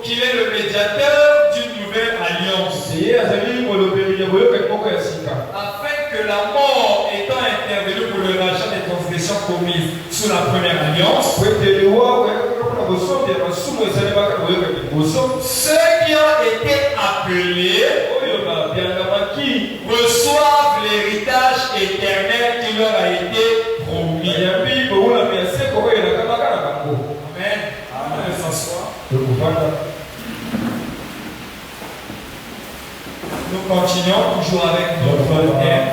qu'il est le médiateur d'une nouvelle alliance. afin que la mort étant intervenue pour le rachat des transgressions commises sous la première alliance, ceux qui ont été appelés reçoivent l'héritage éternel qui leur a été promis. Amen. Amen. S'asseoir. Nous continuons toujours avec notre thème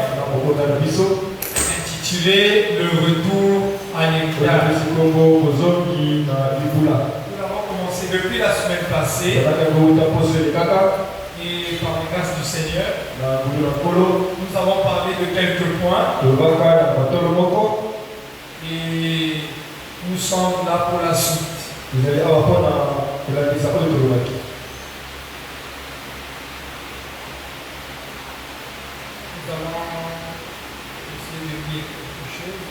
intitulé Le retour à l'héritage. Nous avons commencé depuis la semaine passée et par la grâce du Seigneur, nous avons parlé de quelques points et nous sommes là pour la suite. Nous allons essayer de dire quelque chose.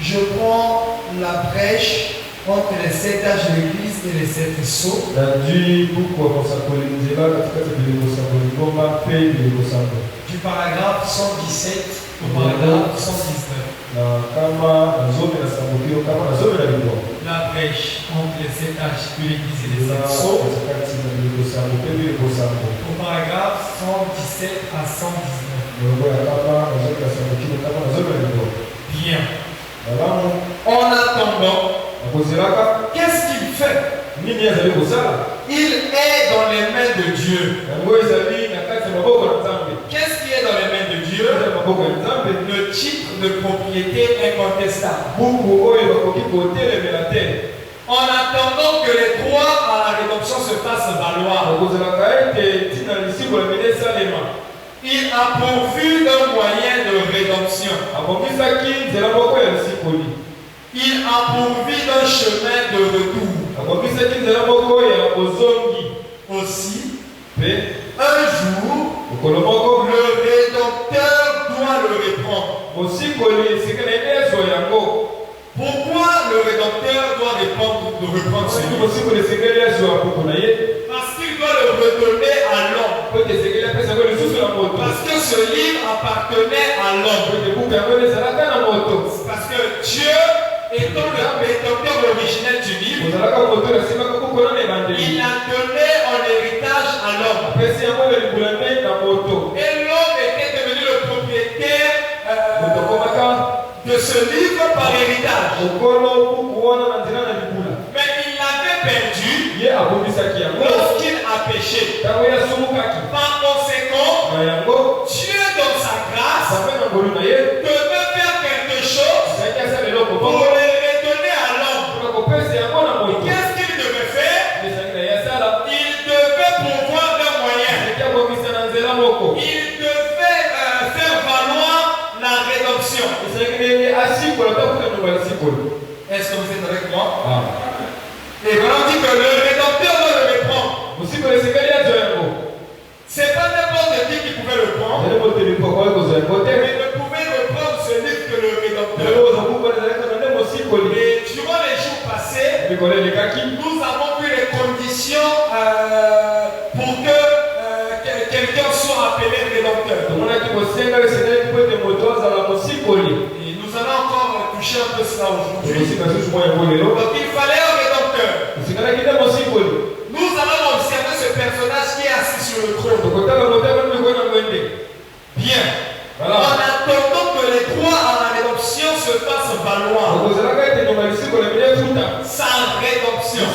Je prends la brèche entre les 7 âges de l'Église et les 7 sceaux. Du paragraphe 117 au paragraphe 119. La brèche entre les 7 âges de l'Église et les 7 sceaux. Au paragraphe 117 à 119. Bien. En attendant, qu'est-ce qu'il fait? Il est dans les mains de Dieu. Qu'est-ce qui est dans les mains de Dieu? Le titre de propriété incontestable. En attendant que les droits à la rédemption se fassent valoir, il a pourvu d'un moyen de rédemption. Il a pourvu d'un chemin de retour. Aussi, un jour, le Rédempteur doit le reprendre. Pourquoi le Rédempteur doit reprendre ce livre? Parce qu'il doit le redonner à l'homme. Parce que ce livre appartenait à l'homme. Parce que Dieu, étant le Rédempteur originel du livre, il a donné en héritage à l'homme. Et l'homme était devenu le propriétaire de ce livre par héritage. Mais il l'avait perdu lorsqu'il a péché. Par conséquent, Dieu dans sa grâce devait faire quelque chose pour le redonner à l'homme. Qu'est-ce qu'il devait faire? Il devait pourvoir d'un moyen. Il devait faire valoir la rédemption. Est-ce que vous êtes avec moi? Et voilà, on dit que le Rédempteur doit le reprendre. C'est pas n'importe qui pouvait le prendre. Mais ne pouvait reprendre ce livre que le Rédempteur. Et durant les jours passés, nous avons vu les conditions pour que quelqu'un soit appelé Rédempteur. Et nous allons encore toucher un peu cela aujourd'hui. Donc il fallait un Rédempteur. Nous allons observer ce personnage qui est assis sur le trône. Bien. En attendant que les droits à la rédemption se fassent valoir. Sa rédemption.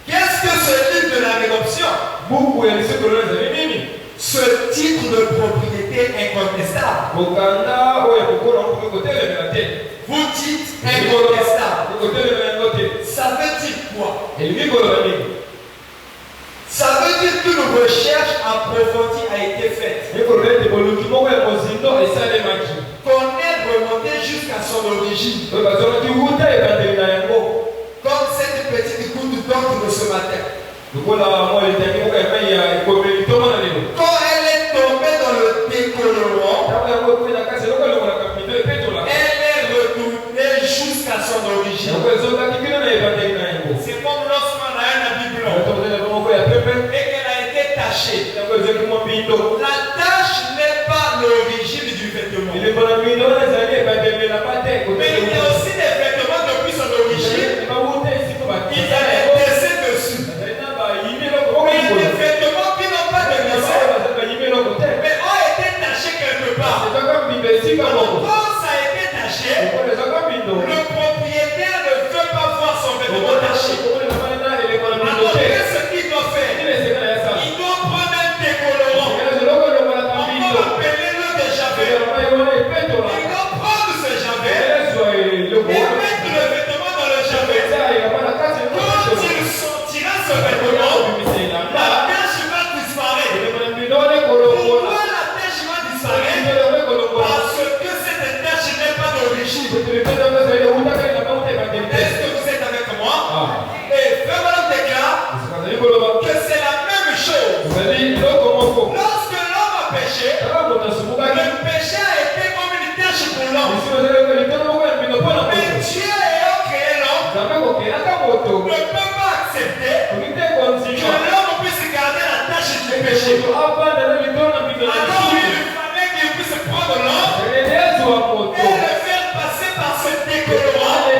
Qu'est-ce que ce livre de la rédemption? Ce titre de propriété incontestable. Vous dites incontestable. Ça veut dire quoi? Ça veut dire qu'une recherche approfondie a été faite. Qu'on est remonté jusqu'à son origine. Comme cette petite goutte d'encre de ce matin. Quand elle est tombée dans le décollement, elle est retournée jusqu'à jusqu'à son origine. C'est comme lorsqu'on a un habit blanc et qu'elle a été tachée. La tache n'est pas l'origine du vêtement. Mais il y a aussi des vêtements depuis son origine. Il y a des dessins dessus. Mais il y a des vêtements qui n'ont pas de dessin, mais ont été tachés quelque part. Quand ça a été taché, le propriétaire ne veut pas voir son vêtement taché. Alors qu'est-ce qu'il doit faire? Il doit prendre un décolorant. On peut appeler le de Javel. Il doit prendre ce Javel et mettre le vêtement dans le Javel. Quand il sortira ce vêtement, la tache va disparaître. Pourquoi la tache va disparaître? Parce que cette tache n'est pas d'origine. Est-ce que vous êtes avec moi? Et vraiment déclare que c'est la même chose. Lorsque l'homme a péché, le péché a été comme une tache pour l'homme. Mais Dieu ayant créé l'homme ne peut pas accepter que l'homme puisse garder la tache du péché. Alors il fallait qu'il puisse prendre l'homme et le faire passer par ce décolorant afin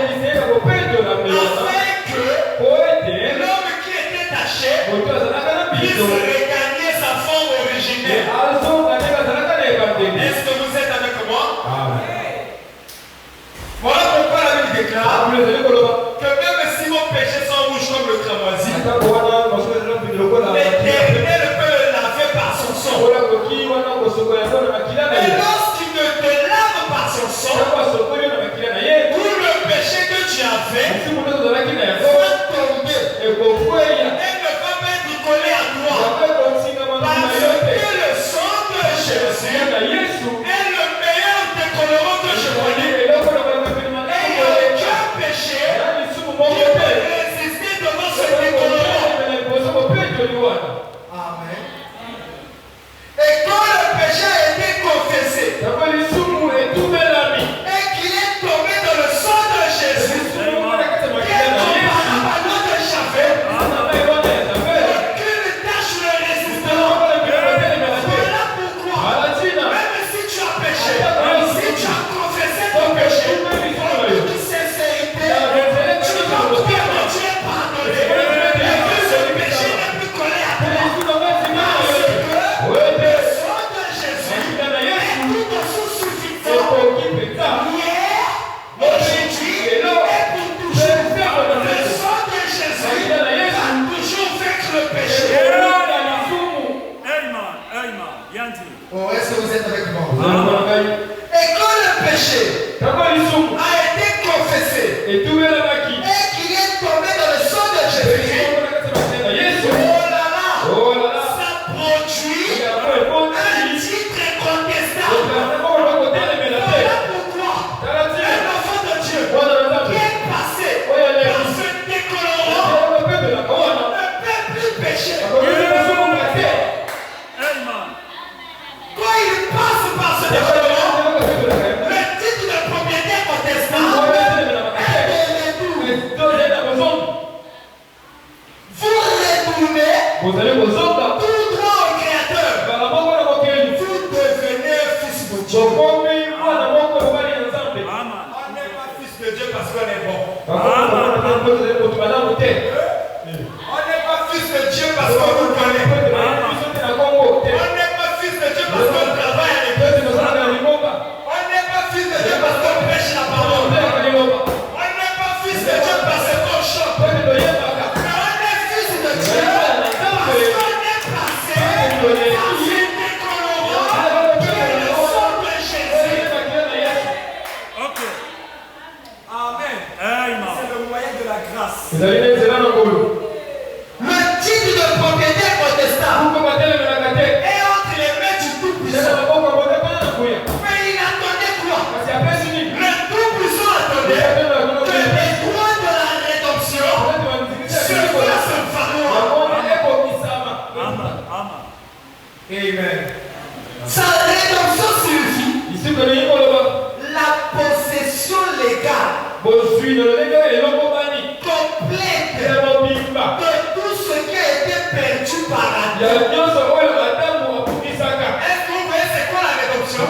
que l'homme qui était taché puisse regagner sa forme originelle. Est-ce que vous êtes avec moi? Voilà pourquoi la Bible déclare que même si vos péchés sont rouges comme le cramoisi, l'Éternel peut le laver par son sang. Et lorsqu'il ne te lave par son sang, tout le péché que tu as fait va tomber et ne va pas être collé à toi. Parce que le sang de Jésus est le meilleur décolorant que je connais. Et aucun péché ne peut résister devant ce décolorant. Amen. Et quand le péché a été confessé et qu'il est tombé dans le sang de Jésus, qui est tombé par la panneau de Javel, aucune tâche ne résistera. Voilà pourquoi, même si tu as péché, si tu as confessé ton péché, en toute sincérité, tu vas perdre, tu es pardonné. Et que ce péché n'est plus collé à toi. Parce que le sang de Jésus est tout aussi suffisant. Hier, aujourd'hui et pour toujours. Le sang de Jésus va toujours vaincre le péché. Oh, est-ce que vous êtes avec moi? Et quand le péché a été confessé et qu'il est tombé dans le sang de Jésus, oh là là, ça produit un titre incontestable. Voilà pourquoi un enfant de Dieu qui est passé par ce décolorant ne peut plus pécher. Quand il passe par ce décolorant, le titre de propriétaire contestable est de retour. Vous retournez tout droit au Créateur. Vous devenez fils de Dieu. On n'est pas fils de Dieu parce qu'on est bon. On n'est pas fils de Dieu parce qu'on vous connaît. On n'est pas fils de Dieu parce qu'on travaille à l'église. On n'est pas fils de Dieu parce qu'on prêche la parole. On n'est pas fils de Dieu parce qu'on chante. Mais on est fils de Dieu parce qu'on est passé par ce décolorant qui est le sang de Jésus. Amen. C'est le moyen de la grâce. Le titre de propriétaire contestable est entre les mains du Tout-Puissant. Mais il attendait quoi? Le Tout-Puissant attendait que les droits de la rédemption se fassent valoir. Amen. Sa rédemption signifie la possession légale de tout ce qui a été perdu par Adam. Est-ce que vous voyez c'est quoi la rédemption?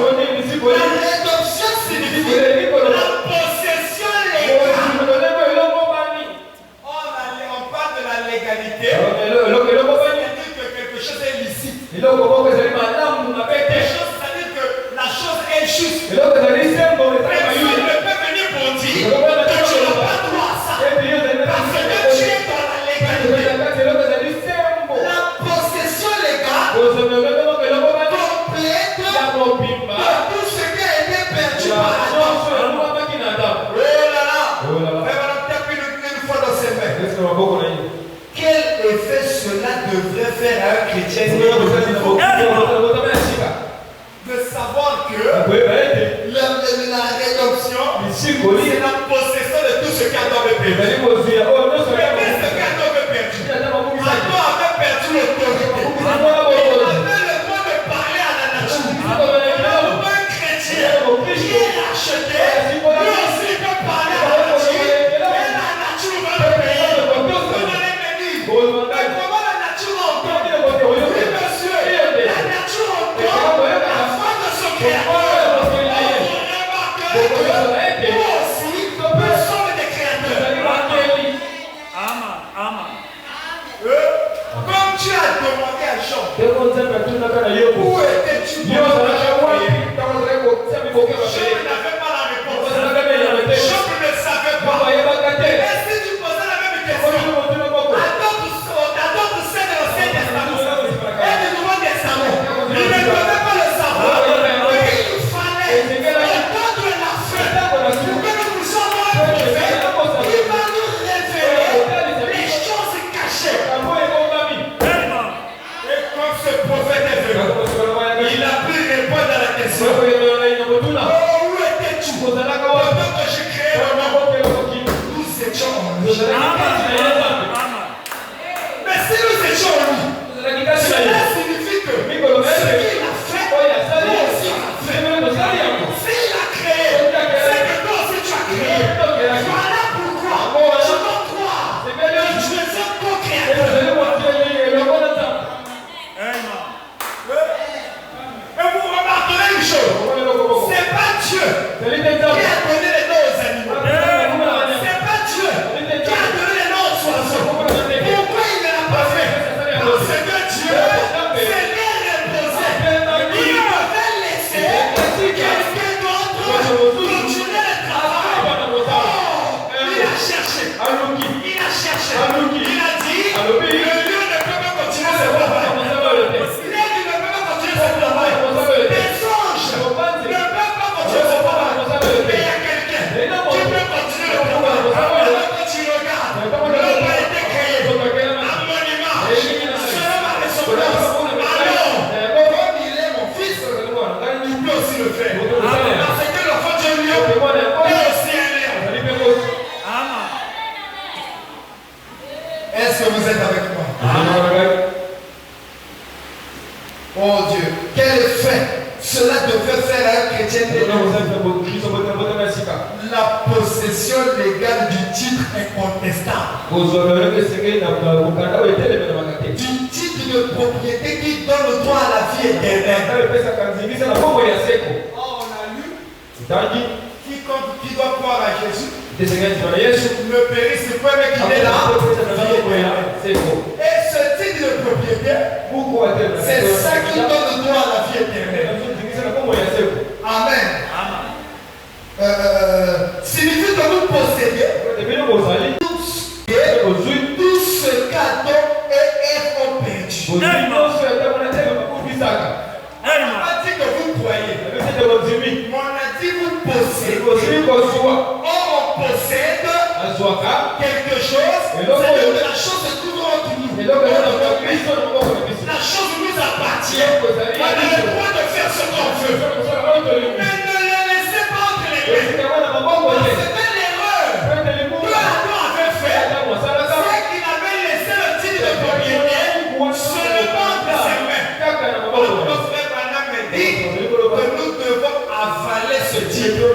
La rédemption signifie la possession légale. On parle de la légalité. C'est-à-dire que quelque chose est licite. Quelque chose, c'est-à-dire que la chose est juste. Personne ne peut venir pour dire que tu n'as pas droit à ça. Parce que tu es dans la légalité. La possession légale complète de tout ce qui a été perdu par Adam. Oh là là. Maintenant, tape une fois dans ses mains. Quel effet cela devrait faire à un chrétien de savoir que la rédemption, c'est la possession de tout ce qu'Adam avait perdu. Mais qu'est-ce que Adam avait perdu? Adam avait perdu l'autorité. Il avait le droit de parler à la nature. Un chrétien qui est racheté, lui aussi peut parler à la nature. Et la nature va le payer. Vous allez me dire, mais comment la nature entend? Oui, monsieur, la nature entend la foi de son créateur. Comme tu as demandé à Jean, où étais-tu? Jean n'avait pas la réponse. Jean ne savait pas. Et si tu posais la même question à d'autres saints de l'Ancien Testament et du Nouveau Testament, ils ne devaient pas le savoir. Il fallait attendre la fin pour que nous puissions avoir un prophète qui va nous révéler les choses cachées. Et quand ce prophète est venu, il a pu répondre à la question. Oh, où étais-tu? Pendant que j'ai créé le monde, nous étions en lui. Mais si nous étions en lui, cela signifie que ce qu'il a fait, nous aussi on a fait. S'il a créé, c'est que toi aussi tu as créé. Voilà pourquoi je dois croire que tu es un co-créateur. Et vous remarquerez une chose, c'est pas Dieu qui a donné les noms aux animaux. C'est pas Dieu qui a donné les noms aux oiseaux. Pourquoi il ne l'a pas fait? Parce que Dieu s'est bien reposé. Il devait laisser quelqu'un d'autre continuer le travail. Oh, il a cherché. Il a cherché. Il a dit, le lieu ne peut pas continuer ce travail. L'aigle ne peut pas continuer ce travail. Les anges ne peuvent pas continuer ce travail. Mais il y a quelqu'un qui peut continuer le travail. Alors que tu regardes, l'homme a été créé à mon image, selon ma ressemblance. Alors, comme il est mon fils, il peut aussi le faire. Parce que l'enfant de Dieu est aussi un lion. Est-ce que vous êtes avec moi? Oh Dieu, quel effet cela devrait faire à un chrétien? La possession légale du titre incontestable. Du titre de propriété qui donne le droit à la vie éternelle. Oh, on a lu qui doit croire à Jésus ne périsse point, mais qu'il est là. Et ce titre de propriété, c'est ça qui donne le droit à la vie éternelle. Amen. Signifie que nous possédons tout ce qu'Adam et Ève ont perdu. On n'a pas dit que vous croyez. On a dit vous possédez. Or on possède quelque chose, c'est-à-dire que la chose se trouve entre nous. La chose nous appartient. On a le droit de faire ce qu'on veut. Mais ne les laissez pas entre les mains. C'était l'erreur que Adam avait fait. C'est qu'il avait laissé le titre de propriété seulement entre ses mains. Notre frère Branham me dit que nous devons avaler ce titre.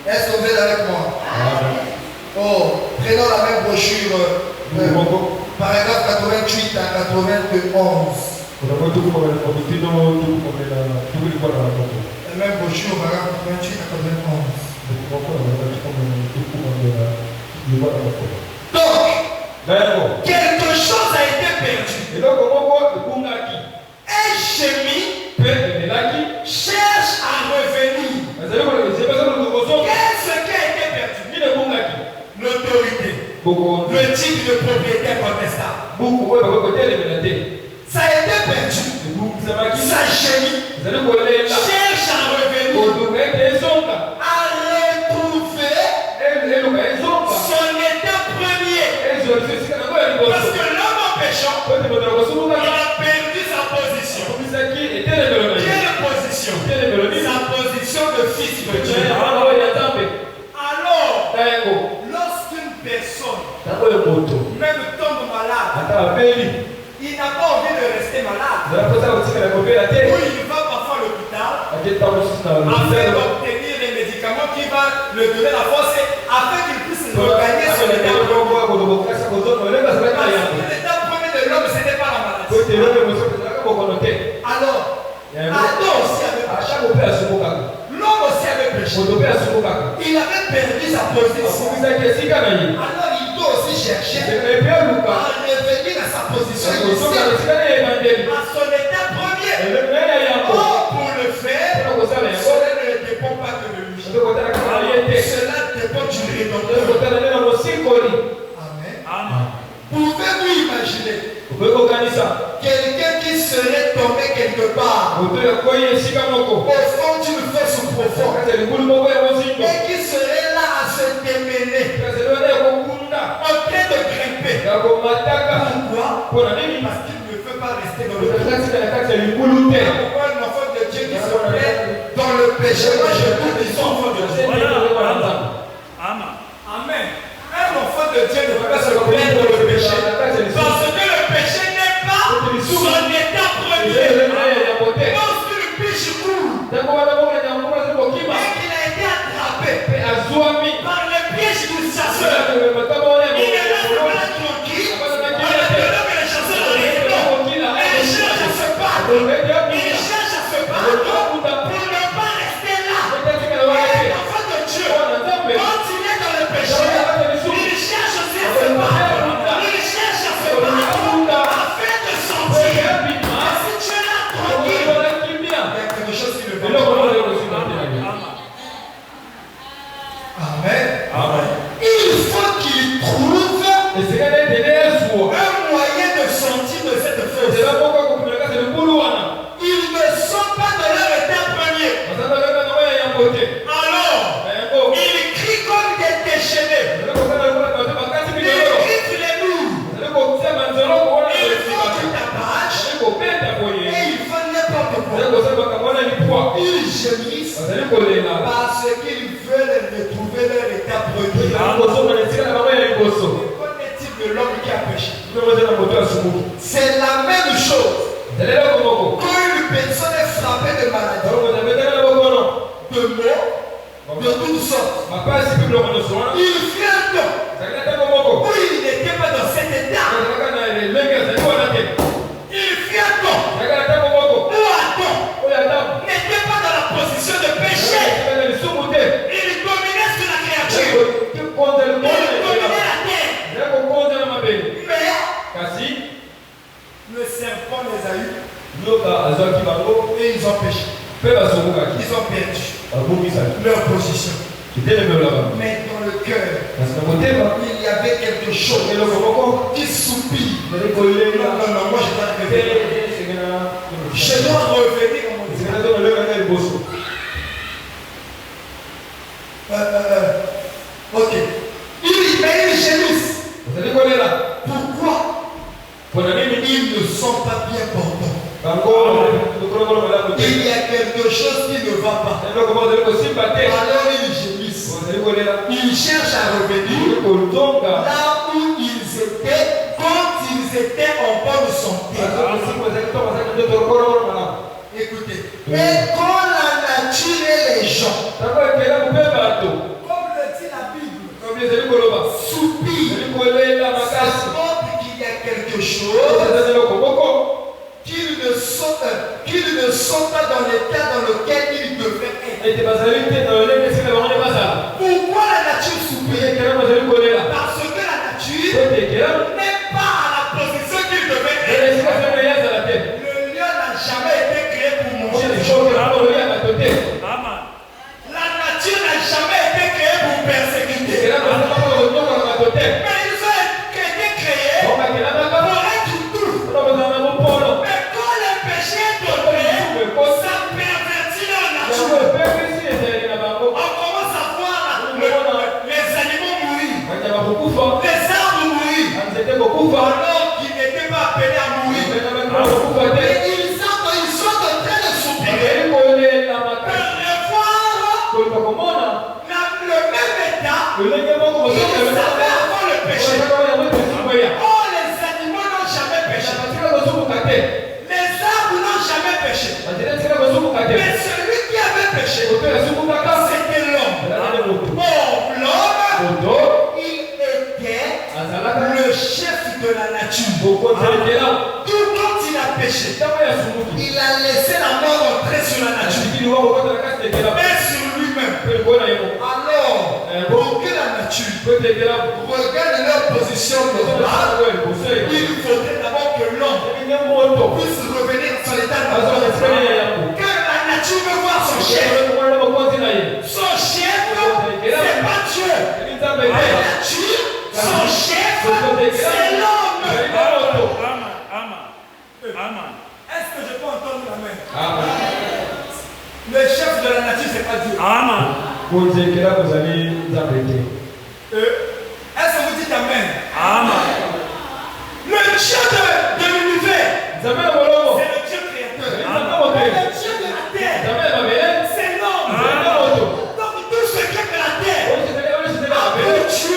Est-ce que vous êtes avec moi? Oh, prenons la même brochure. Paragraphe 88 à 91. La même brochure, paragraphe 88 à 91. Donc, quelque chose a été perdu. Un chemin cherche à revenir. Qu'est-ce qui a été perdu? L'autorité. Le type de propriété contestable. Ça a été perdu. Sa chemin cherche à revenir. À retrouver son état premier. Parce que l'homme en péchant, il a perdu sa position. Quelle position? Sa position de fils de Dieu. Alors, lorsqu'une personne même tombe malade, il n'a pas envie de rester malade. Ou il va parfois à l'hôpital afin d'obtenir les médicaments qui vont le donner la force afin qu'il puisse regagner son état. L'état premier de l'homme, ce n'était pas la maladie. Alors, Adam aussi avait péché. L'homme aussi avait péché. Il avait perdu sa position. Alors il doit aussi chercher à revenir à sa position initiale, à son état premier. Or, pour le faire, cela ne dépend pas que de lui. Cela dépend du Rédempteur. Amen. Pouvez-vous imaginer quelqu'un qui serait tombé quelque part au fond d'une fosse profonde et qui serait là à se démêler en train de grimper? Pourquoi? Parce qu'il ne peut pas rester dans le péché. Pourquoi un enfant de Dieu qui se plaît dans le péché? Moi je doute qu'ils sont enfants de Dieu. Amen. Un enfant de Dieu ne peut pas se plaindre dans le péché. Parce que le péché n'est pas son état premier. Lorsque le péché coule et qu'il a été attrapé par le piège du chasseur, il ne reste pas tranquille. On a de l'homme et le chasseur dans les blancs. Et il cherche à se battre. Il cherche à se battre pour ne pas rester là. Et l'enfant de Dieu, quand il est dans le péché, il cherche aussi à se battre. Il cherche à se battre afin de sortir. Et si tu es là tranquille, il y a quelque chose qui ne va pas. Amen. Il faut qu'il trouve un moyen de sortir de cette fosse. Ils ne sont pas de leur état premier. Alors, ils crient comme des déchaînés. Ils griffent les murs. Ils font du tapage. Et ils font n'importe quoi. Ils gémissent parce qu'ils veulent retrouver leur état premier. Qu'en est-il de l'homme qui a péché? C'est la même chose. Quand une personne est frappée de maladie, de mort, de toutes sortes, il fut un temps où il n'était pas dans cet état. Il fut un temps où Adam n'était pas dans la position de péché. Il dominait sur la créature. Il dominait la terre. Mais le serpent les a eus et ils ont péché. Ils ont perdu leur position. Mais dans le cœur, il y avait quelque chose qui soupire. Non, moi je dois revenir. Je dois revenir dans mon Dieu. Ok. Il gémisse. Pourquoi? Ils ne sont pas bien portants. Il y a quelque chose qui ne va pas. Alors ils gémissent. Ils cherchent à revenir là où ils étaient quand ils étaient en bonne santé. Écoutez. Et quand la nature et les gens Comme le dit la Bible, soupir. Ça montre qu'il y a quelque chose qu'il ne sont pas dans l'état dans lequel il devrait être. Pourquoi la nature soupire? Parce que la nature n'est pas à la position qu'il devait être. Le lion n'a jamais été créé pour manger des choses. La nature n'a jamais été créée pour persécuter. Mais ils ont été créés pour être doux. Mais quand le péché est tombé, ça pervertit leur nature. On commence à voir les animaux mourir, les arbres mourir, alors qu'ils n'étaient pas appelés à mourir. Et ils sont en train de soupirer pour revoir le même état qu'ils avaient avant le péché. Oh, les animaux n'ont jamais péché. Les arbres n'ont jamais péché. Mais celui qui avait péché, c'était l'homme. Or, l'homme, il était le chef de la nature. Tout quand il a péché, il a laissé la mort entrer sur la nature et sur lui-même. Alors, pour que la nature regarde leur position normale, il faudrait d'abord que l'homme puisse revenir à son état normal. Que la nature veut voir son chef. Son chef, c'est pas Dieu. La nature, son chef, c'est l'homme. Est-ce que je peux entendre la main? Le chef de la nature, c'est pas Dieu. Est-ce que vous dites amen? Le Dieu de l'univers, c'est le Dieu créateur. Le Dieu de la terre, c'est l'homme. Donc tout ce qui est de la terre, après Dieu,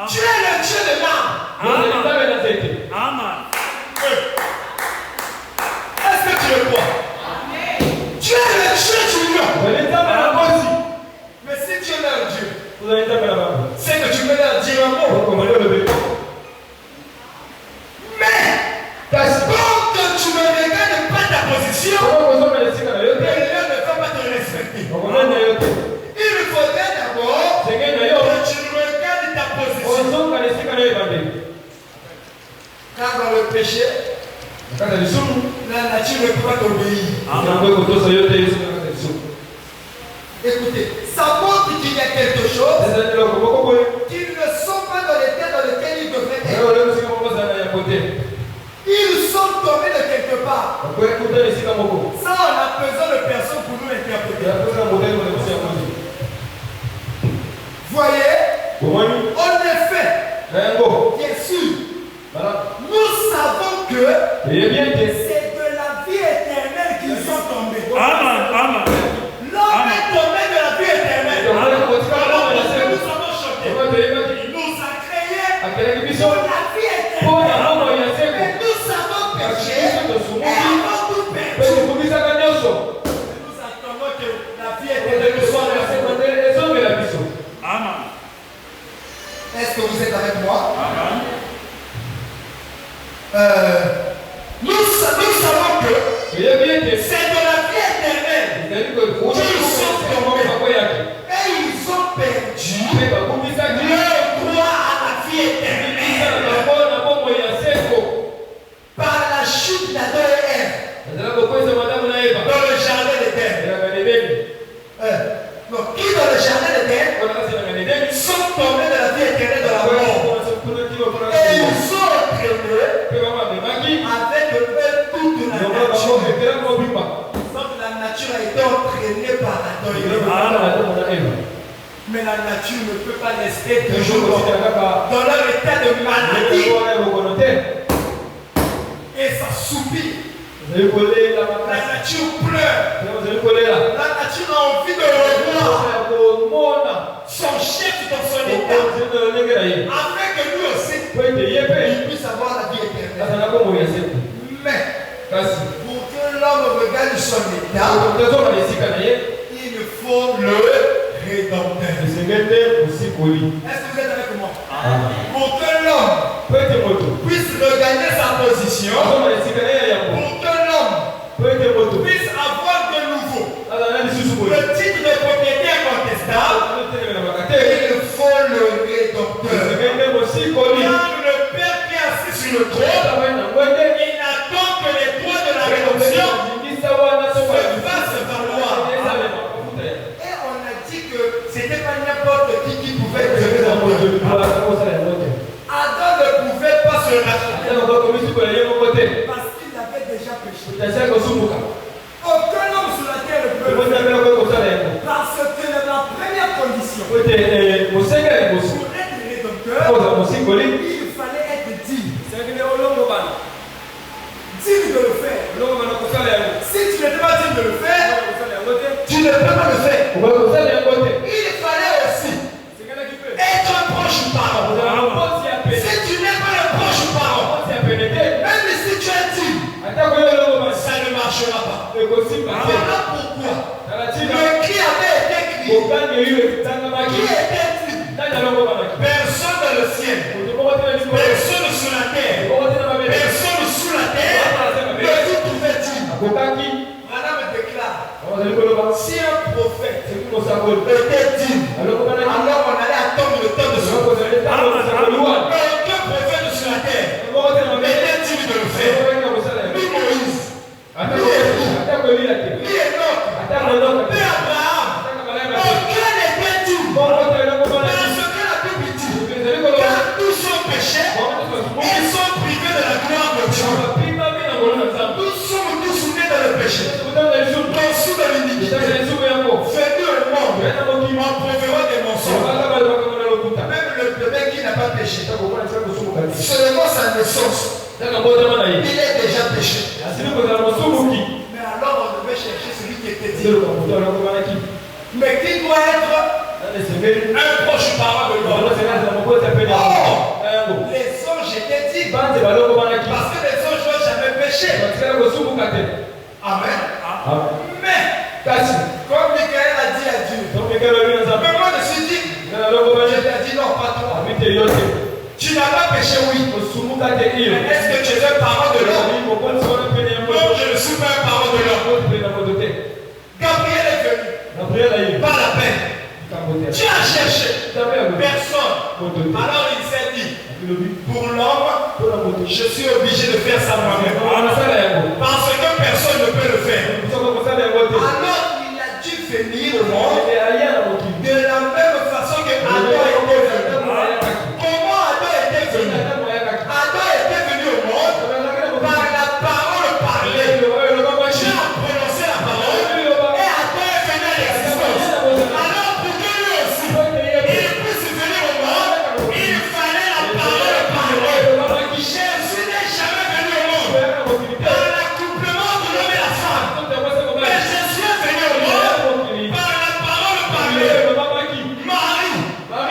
tu es le Dieu de l'âme. Est-ce que tu le crois? Tu es le Dieu du lion. Mais si Dieu est un Dieu, c'est que tu peux leur dire un mot. Mais quand tu ne regardes pas ta position, les lions ne vont pas te respecter. Il faudrait d'abord que tu regardes ta position. Car dans le péché, la nature ne peut pas t'obéir. Écoutez, ça montre qu'il y a quelque chose qu'ils ne sont pas dans l'état dans lequel ils devraient être. Ils sont tombés de quelque part. Ça, on a besoin de personnes pour nous interpréter. Voyez, en effet, bien sûr, nous savons que c'est de la vie éternelle qu'ils sont tombés. L'homme est tombé de la vie éternelle. Nous avons choqué. Il nous a créés pour la vie éternelle. Mais nous savons péché et avons tout perdu. Nous attendons que la vie éternelle nous soit versée. Est-ce que vous êtes avec moi? Nous savons que c'est de la vie éternelle qu'ils sont tombés et ils ont perdu le droit à la vie éternelle par la chute d'Adam et Ève dans le jardin d'Éden. Donc, qui dans le jardin d'Éden sont tombés de la vie éternelle de la mort et ils sont entraînés avec eux toute la nature. Donc la nature a été entraînée par Adam et Ève. Mais la nature ne peut pas rester toujours dans leur état de maladie. Et ça soupire. La nature pleure. La nature a envie de revoir son chef dans son état. Afin que lui aussi il puisse avoir la vie éternelle. Mais pour que l'homme regarde de son état, il faut le rédempteur. Est-ce que vous êtes avec moi? Pour que l'homme puisse regagner sa position, pour que l'homme puisse avoir de nouveau le titre de propriété incontestable, il faut le rédempteur. Car le Père qui est assis sur le trône, il attend que les droits de la rédemption se fassent valoir. Et on a dit que ce n'était pas n'importe qui pouvait être rédempteur. Adam ne pouvait pas se racheter parce qu'il avait déjà péché. Aucun homme sur la terre ne peut le faire. Parce que la première condition pour être rédempteur, il fallait être digne. Digne de le faire. Si tu n'étais pas digne de le faire, tu ne peux pas le faire. Il fallait aussi être un proche parent. Si tu n'es pas un proche parent, même si tu es digne, ça ne marchera pas. Voilà pourquoi le cri avait été crié. Qui était digne? Personne dans le ciel, personne sur la terre, personne sous la terre ne dit pouvait digne. Madame déclare, si un prophète était digne, alors on allait attendre le temps de son prophète. Aucun prophète sur la terre était digne de le faire. Ni Moïse, ni Enoch, ni Abraham, aucun n'était digne. Parce que la Bible dit, car tous sont péchés, ils sont privés de la gloire de Dieu. Nous sommes tous nés dans le péché, sous de l'iniquité, venus au monde, en prouvant des mensonges. Même le bébé qui n'a pas péché, seulement sa naissance, il est déjà péché. Mais alors on devait chercher celui qui était digne. Mais qui doit être un proche parent de l'homme. Les anges étaient dignes. Parce que les anges n'ont jamais péché. Amen. Mais, comme Michael a dit à Dieu, mais moi je suis digne. Je lui ai dit non, pas toi. Tu n'as pas péché, oui. Mais est-ce que tu es un parent de l'homme? Non, je ne suis pas un parent de l'homme. Gabriel est venu. Pas la peine. Tu as cherché. Personne. Alors il s'est dit, pour l'homme, je suis obligé de faire ça moi-même. Parce que personne ne peut le faire. Alors il a dû venir au monde de la même façon que Adam était venu. Comment Adam était venu? Adam était venu au monde par la parole parlée. Dieu a prononcé la parole et Adam est venu à l'existence. Alors pour que lui aussi, il puisse venir au monde, il fallait la parole parlée. Jésus n'est jamais venu au monde par l'accouplement de l'homme et la femme. Mais Jésus est venu au monde par la parole parlée. Marie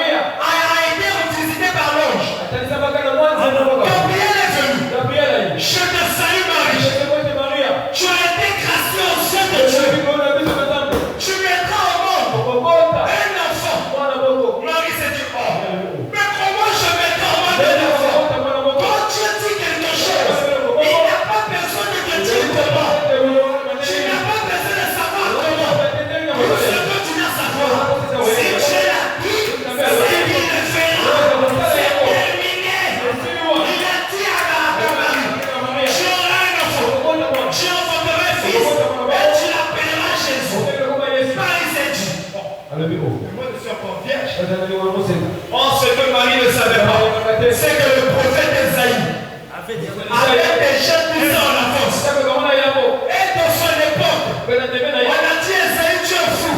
a été visitée par l'ange. Gabriel est venu. Je te salue Marie. Tu as été graciée au sein de Dieu. Tu mettras au monde un enfant. Marie s'est dit, oh, mais comment je mettrai au monde un enfant? Quand Dieu dit quelque chose, il n'y a pas besoin de te dire comment. Tu n'as pas besoin de savoir comment. Tout ce que tu dois savoir, si Dieu l'a dit, c'est qu'il le fera. C'est terminé. Il a dit à Marie, tu auras un enfant. Tu enfanteras un fils. Et tu l'appelleras Jésus. Marie s'est dit, mais moi je suis encore vierge. Or, ce que Marie ne savait pas, c'est que le prophète Esaïe avait déjà dit ça en avance. Et dans son époque, on a dit Esaïe, tu es fou.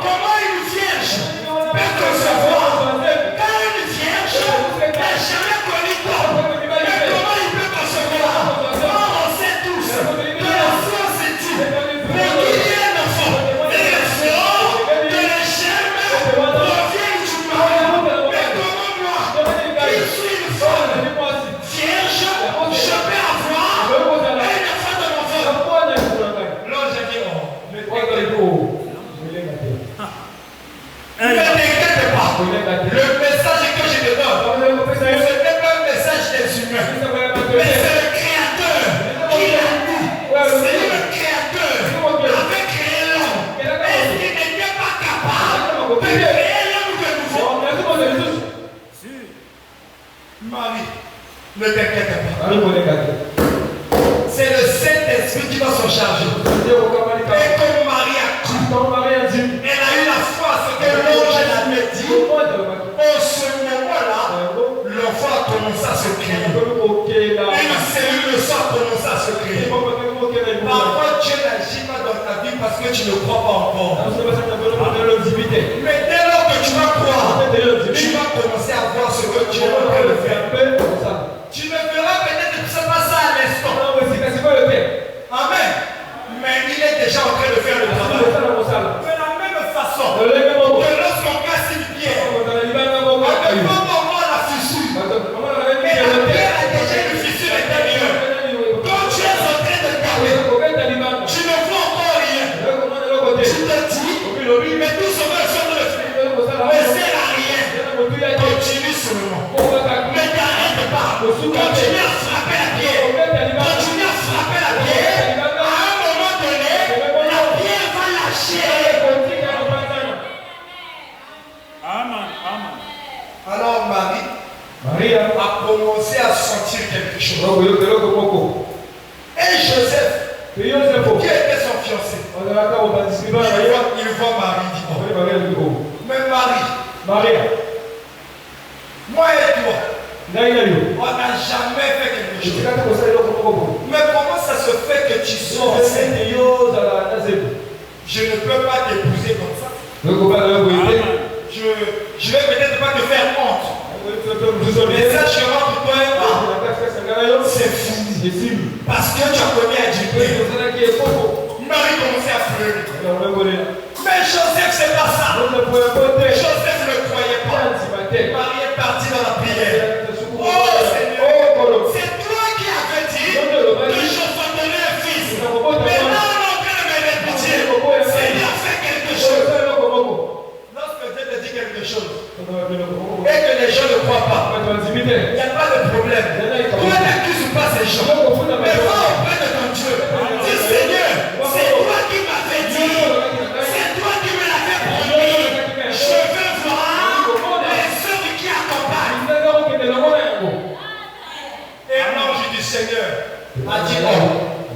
Comment une vierge peut concevoir? Car une vierge n'a jamais connu d'homme. Mais comment il peut concevoir? Or, on sait tous que la science est dit pour qu'il y ait un enfant. Et le fort de la germe provient du mari. Mais comment moi, qui suis une femme vierge, je peux avoir Ne t'inquiète pas. Le message que je te donne, ce n'est pas un message des humains, mais c'est le Créateur qui l'a dit. C'est le Créateur avait créé l'homme. Est-ce qu'il n'était pas capable de créer l'homme que nous sommes? Marie, ne t'inquiète pas. C'est le Saint-Esprit qui va s'en charger. Et comme Marie a cru, elle a eu la foi à ce que l'ange l'avait dit. En ce moment-là, l'enfant a commencé à se créer. Une cellule de sang a commencé à se créer. Parfois, Dieu n'agit pas dans ta vie parce que tu ne crois pas encore. Mais dès lors que tu vas croire, tu vas commencer à voir ce que Dieu est en train de faire. Tu ne verras peut-être pas ça à l'instant. Amen. Mais il est déjà en train de faire le travail. De la même façon que lorsqu'on casse une pierre, on ne peut pas voir la fissure. Mais la pierre a déjà une fissure intérieure. Quand tu es en train de taper, tu ne vois encore rien. Tu te dis, mais tout ce que je suis en train de faire ne sert à rien. Continue seulement. Ne t'arrête pas. Continue à frapper la pierre. Continue à frapper la pierre. À un moment donné, la pierre va lâcher. Alors Marie a commencé à sentir quelque chose. Et Joseph, qui était son fiancé, il voit Marie, dit, mais Marie, moi et toi, on n'a jamais fait quelque chose. Mais comment ça se fait que tu sois enceinte? Je ne peux pas t'épouser comme ça. Je vais peut-être pas te faire honte. Mais ça, je rentre toi et moi. C'est fini. Parce que tu as commis adultère. Marie commençait à pleurer. Mais Joseph, c'est pas ça. Joseph ne croyait pas. Marie est partie dans la prière. Oh Seigneur, c'est toi qui avais dit que je sois donné un fils. Maintenant, on est en train de me mettre pitié. Seigneur, fais quelque chose. Lorsque Dieu te dit quelque chose et que les gens ne croient pas, il n'y a pas de problème. Toi n'accuses pas ces gens. Mais va auprès de ton Dieu. Dis Seigneur, c'est toi qui m'avais dit. C'est toi qui me l'avais promis. Je veux voir les sœurs qui accompagnent. Et l'ange du Seigneur a dit, oh,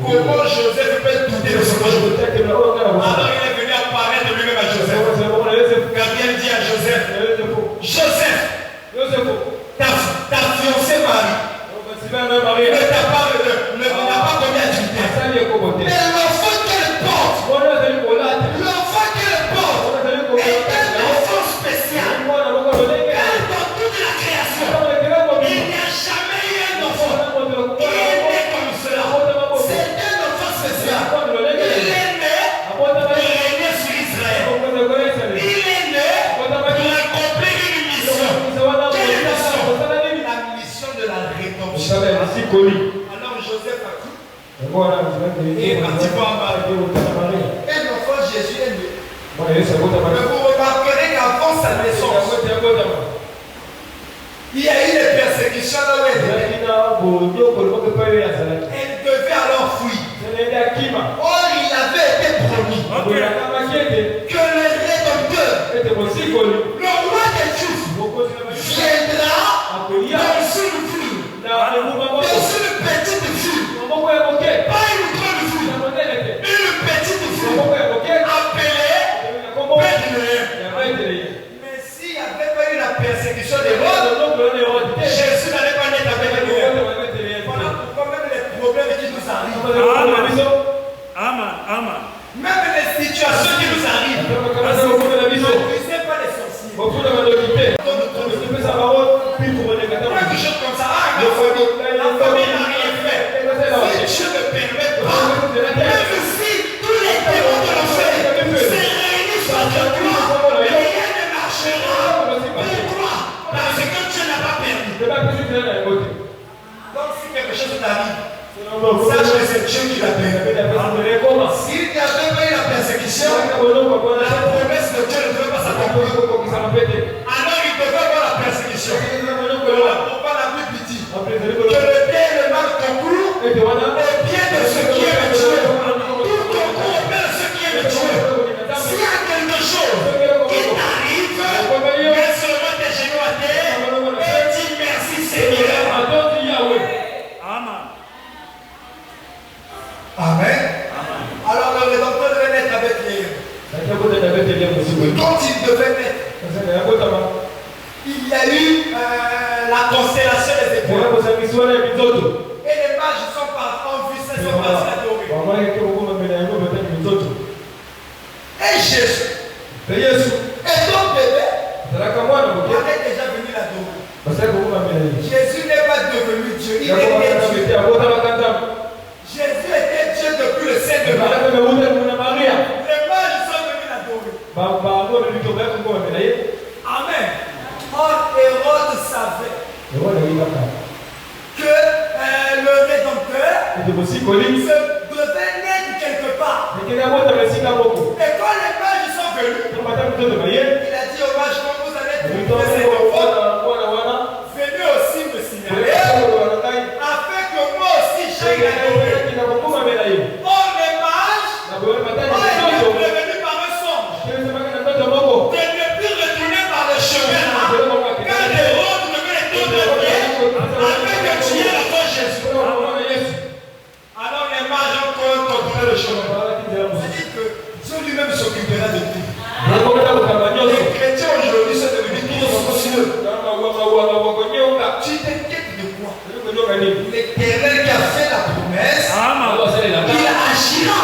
comment Joseph peut douter de ce que je veux. Alors il est venu apparaître lui-même à Joseph. Gabriel dit à Joseph, Joseph, ta fiancée Marie ne t'a pas commis adultère. Mais l'enfant qu'elle porte est un enfant spécial. Car dans toute la création, il n'y a jamais eu un enfant qui est né comme cela. C'est un enfant spécial. Il est né pour régner sur Israël. Il est né pour accomplir une mission. Quelle mission? La mission de la rédemption. Alors Joseph a cru. Et est parti voir Marie. Et l'enfant Jésus est né. Mais vous remarquerez qu'avant sa naissance, il y a eu des persécutions là où elle était. Elle devait alors fuir. Or, il avait été promis que le Rédempteur, le roi des Juifs, viendra dans une fille, dans une petite fille, pas une grande fille, une petite fille, appelée Bethléem. Mais s'il n'y avait pas eu la persécution des rois, Jésus n'allait pas naître à Bethléem. Voilà pourquoi même les problèmes qui nous arrivent, même les situations qui nous arrivent, n'accusez pas les sorciers. Quelque chose comme ça, la famille n'a rien fait. Si Dieu ne permet pas, même si tous les démons de l'enfer se réunissent contre toi, rien ne marchera. Pourquoi? Parce que Dieu n'a pas permis. Donc si quelque chose t'arrive, sache que c'est Dieu qui l'a permis. S'il n'y avait pas eu la persécution, la promesse de Dieu dont il devait naître. Il y a eu la constellation des étoiles. Et les mages sont partis vu ça, sont partis adorer. Et Jésus, étant bébé, on est déjà venu l'adorer. Jésus n'est pas devenu Dieu, il était Dieu. Jésus était Dieu depuis le sein de Marie. Les mages sont venus l'adorer. Amen. Or, Hérode savait que le Rédempteur devait naître quelque part. Et quand les mages sont venus, il a dit aux mages, quand vous allez trouver cet enfant, venez aussi me signaler, afin que moi aussi j'aille l'adorer. Or, les mages ont été prévenus par un songe de ne plus retourner par le chemin. Quand Hérode devait retourner afin de tuer l'enfant Jésus. Alors les mages ont contrôlé le chemin. C'est-à-dire que Dieu lui-même s'occupera de tout. Les chrétiens aujourd'hui sont devenus trop soucieux. Tu t'inquiètes de quoi? L'Éternel qui a fait la promesse, il agira.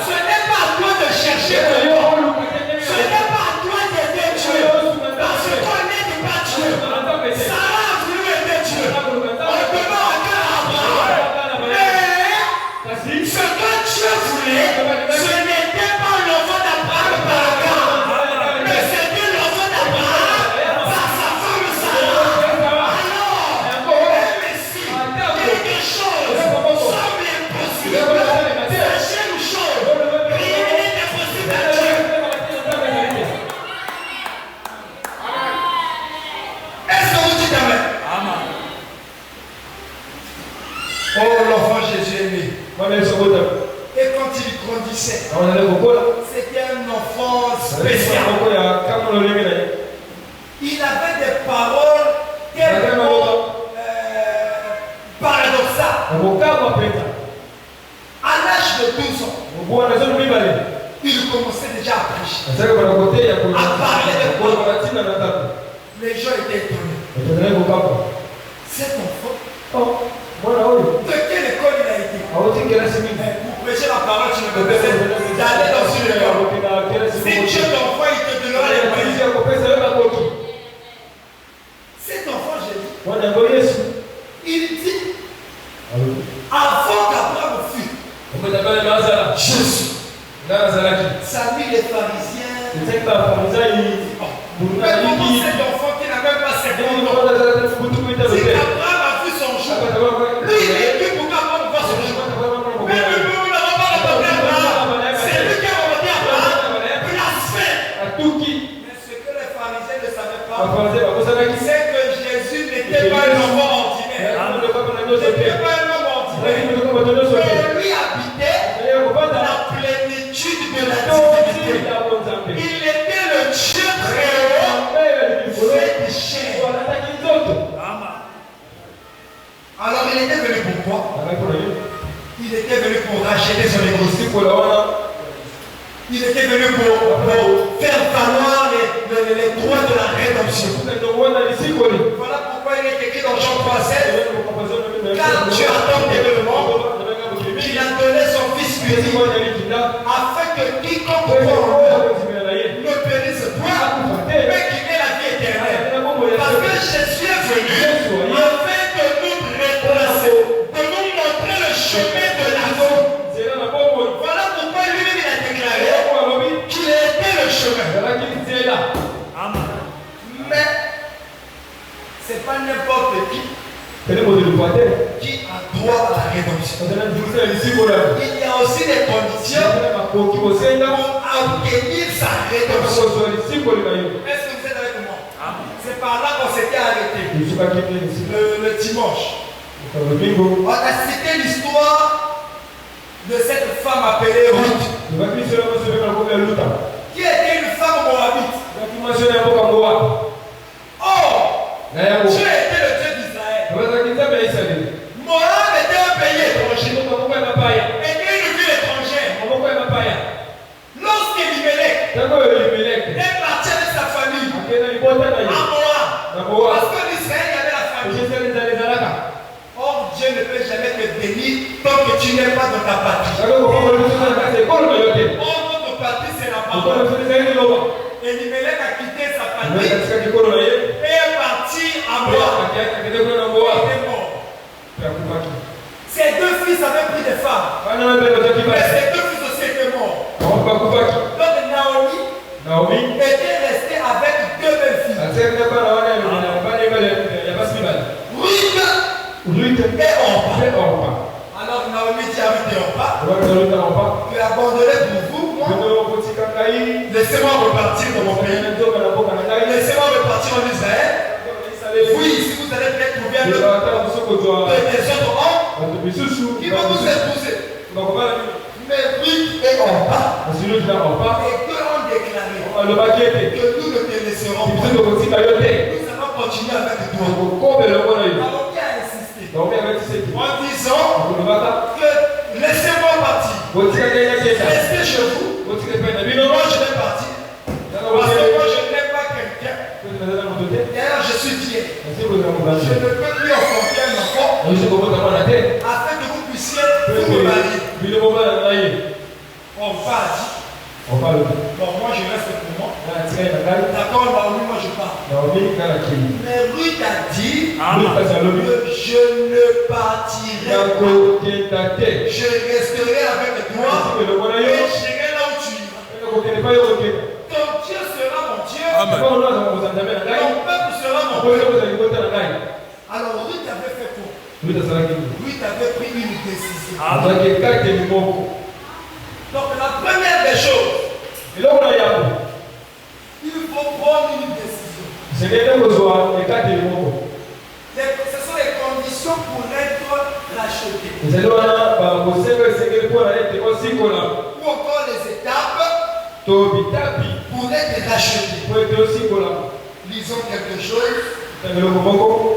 Ce n'est pas à toi de chercher de Dieu. Ce n'est pas à toi d'aider Dieu. Parce qu'on n'aide pas Dieu. Sarah a voulu aider Dieu. On demande encore à Abraham. Mais ce que Dieu voulait, ce n'était pas l'enfant d'Abraham par Abraham, mais c'était l'enfant d'Abraham par sa femme Sarah. Alors, même si quelque chose semble impossible, sachez une chose, rien n'est impossible à Dieu. Est-ce que vous dites Amen? Oh, l'enfant Jésus est né. Et quand il grandissait, c'était un enfant spécial. Il avait des paroles tellement paradoxales. À l'âge de 12 ans, il commençait déjà à prêcher, à parler de quoi. Les gens étaient étonnés. Cet enfant, de quelle école il a été? Pour prêcher la parole, tu ne peux pas d'aller dans une école. Si Dieu t'envoie, il te donnera les moyens. Cet enfant, Jésus, il dit, avant qu'Abraham fût, Jésus, ça mis les pharisiens. Mais comment cet enfant qui n'a même pas 50 ans, c'est qu'Abraham a vu son jour. Lui, il est venu pour qu'Abraham voit son jour. Mais nous n'avons pas rencontré Abraham. C'est lui qui a rencontré Abraham. Blasphème. Mais ce que les pharisiens ne savaient pas, c'est que Jésus n'était pas un enfant ordinaire. N'était pas un homme ordinaire. Mais lui habitait la plénitude de la divinité. Il était le Dieu très haut, fait de chair. Alors il était venu pour quoi? Il était venu pour racheter son église. Il était venu pour faire valoir les droits de la rédemption. Voilà pourquoi il est écrit dans Jean 3,7. Car Dieu a tant aimé le monde qu'il a donné son Fils unique, afin que quiconque croit en lui ne périsse point, mais qu'il ait la vie éternelle. Parce que Jésus est venu afin de nous retracer, de nous montrer le chemin de la vie. Voilà pourquoi lui-même il a déclaré qu'il était le chemin. Mais c'est pas n'importe qui a droit à la rédemption. Il y a aussi des conditions pour obtenir sa rédemption. Est-ce que vous êtes avec moi? C'est par là qu'on s'était arrêté le dimanche. On a cité l'histoire de cette femme appelée Ruth, qui était une femme moabite. Or, Dieu était le Dieu d'Israël. Moab était un pays étranger, était une ville étrangère. Lorsqu'Elimelech est parti avec sa famille à Moab. Parce que l'Israël y avait la famille. Or, Dieu ne peut jamais te bénir tant que tu n'es pas dans ta patrie. Or, notre patrie, c'est la parole. Elimelech a quitté sa patrie et est parti à Moab. Il est mort. Ses deux fils avaient pris des femmes. Mais ses deux fils aussi étaient morts. Donc Naomi était restée avec deux belles filles. Ruth et Orpa. Alors Naomi dit à Ruth et Orpa, je vais abandonner pour vous, moi. Laissez-moi repartir dans mon pays. Laissez-moi repartir en Israël. Oui, si vous allez peut-être trouver un autre des autres hommes qui vont vous épouser. Mais Ruth et Orpa ont déclaré que nous ne te laisserons pas. Nous allons continuer avec toi. Naomi a insisté en disant que laissez-moi partir. Restez chez vous. Moi je vais partir. Parce que moi je n'aime pas quelqu'un. D'ailleurs je suis vieille. Je ne peux plus enfanter un enfant afin que vous puissiez vous marier. On va dire. Bon, moi je reste pour moi. D'accord, Naomi, moi je pars. Mais Ruth a dit que je ne partirai pas. Je resterai avec toi et j'irai là où tu iras. Ton Dieu sera mon Dieu. Ton peuple sera mon peuple. Alors Ruth avait fait quoi? Ruth avait pris une décision. Donc la première des choses, il faut prendre une décision. Ce sont les conditions pour être racheté. Ou encore les étapes pour être racheté. Lisons quelque chose.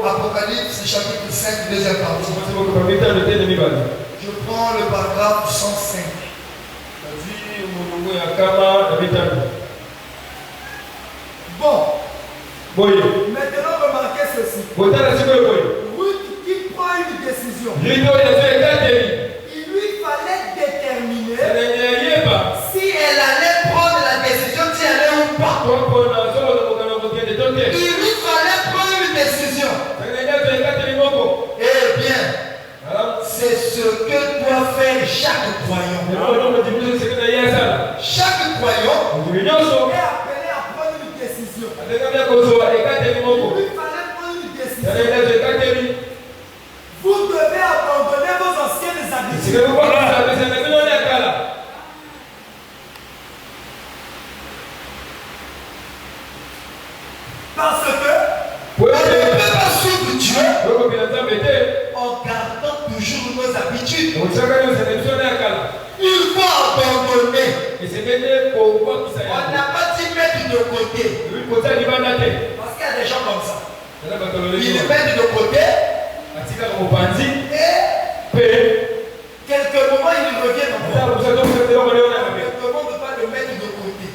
Apocalypse chapitre 5, deuxième partie. Je prends le paragraphe 105. Bon, maintenant remarquez ceci. Ruth qui prend une décision. Il lui fallait déterminer si elle allait prendre la décision, si elle allait ou pas. Il lui fallait prendre une décision. Eh bien, c'est ce que doit faire chaque croyant. Chaque croyant est appelé à prendre une décision. Il lui fallait prendre une décision. Vous devez abandonner vos anciennes habitudes. Parce que on ne peut pas suivre Dieu en gardant toujours nos habitudes. Il faut abandonner. On n'a pas dit mettre de côté. Parce qu'il y a des gens comme ça. Ils le mettent de côté. Et quelques moments ils reviennent encore. On ne demande pas de mettre de côté.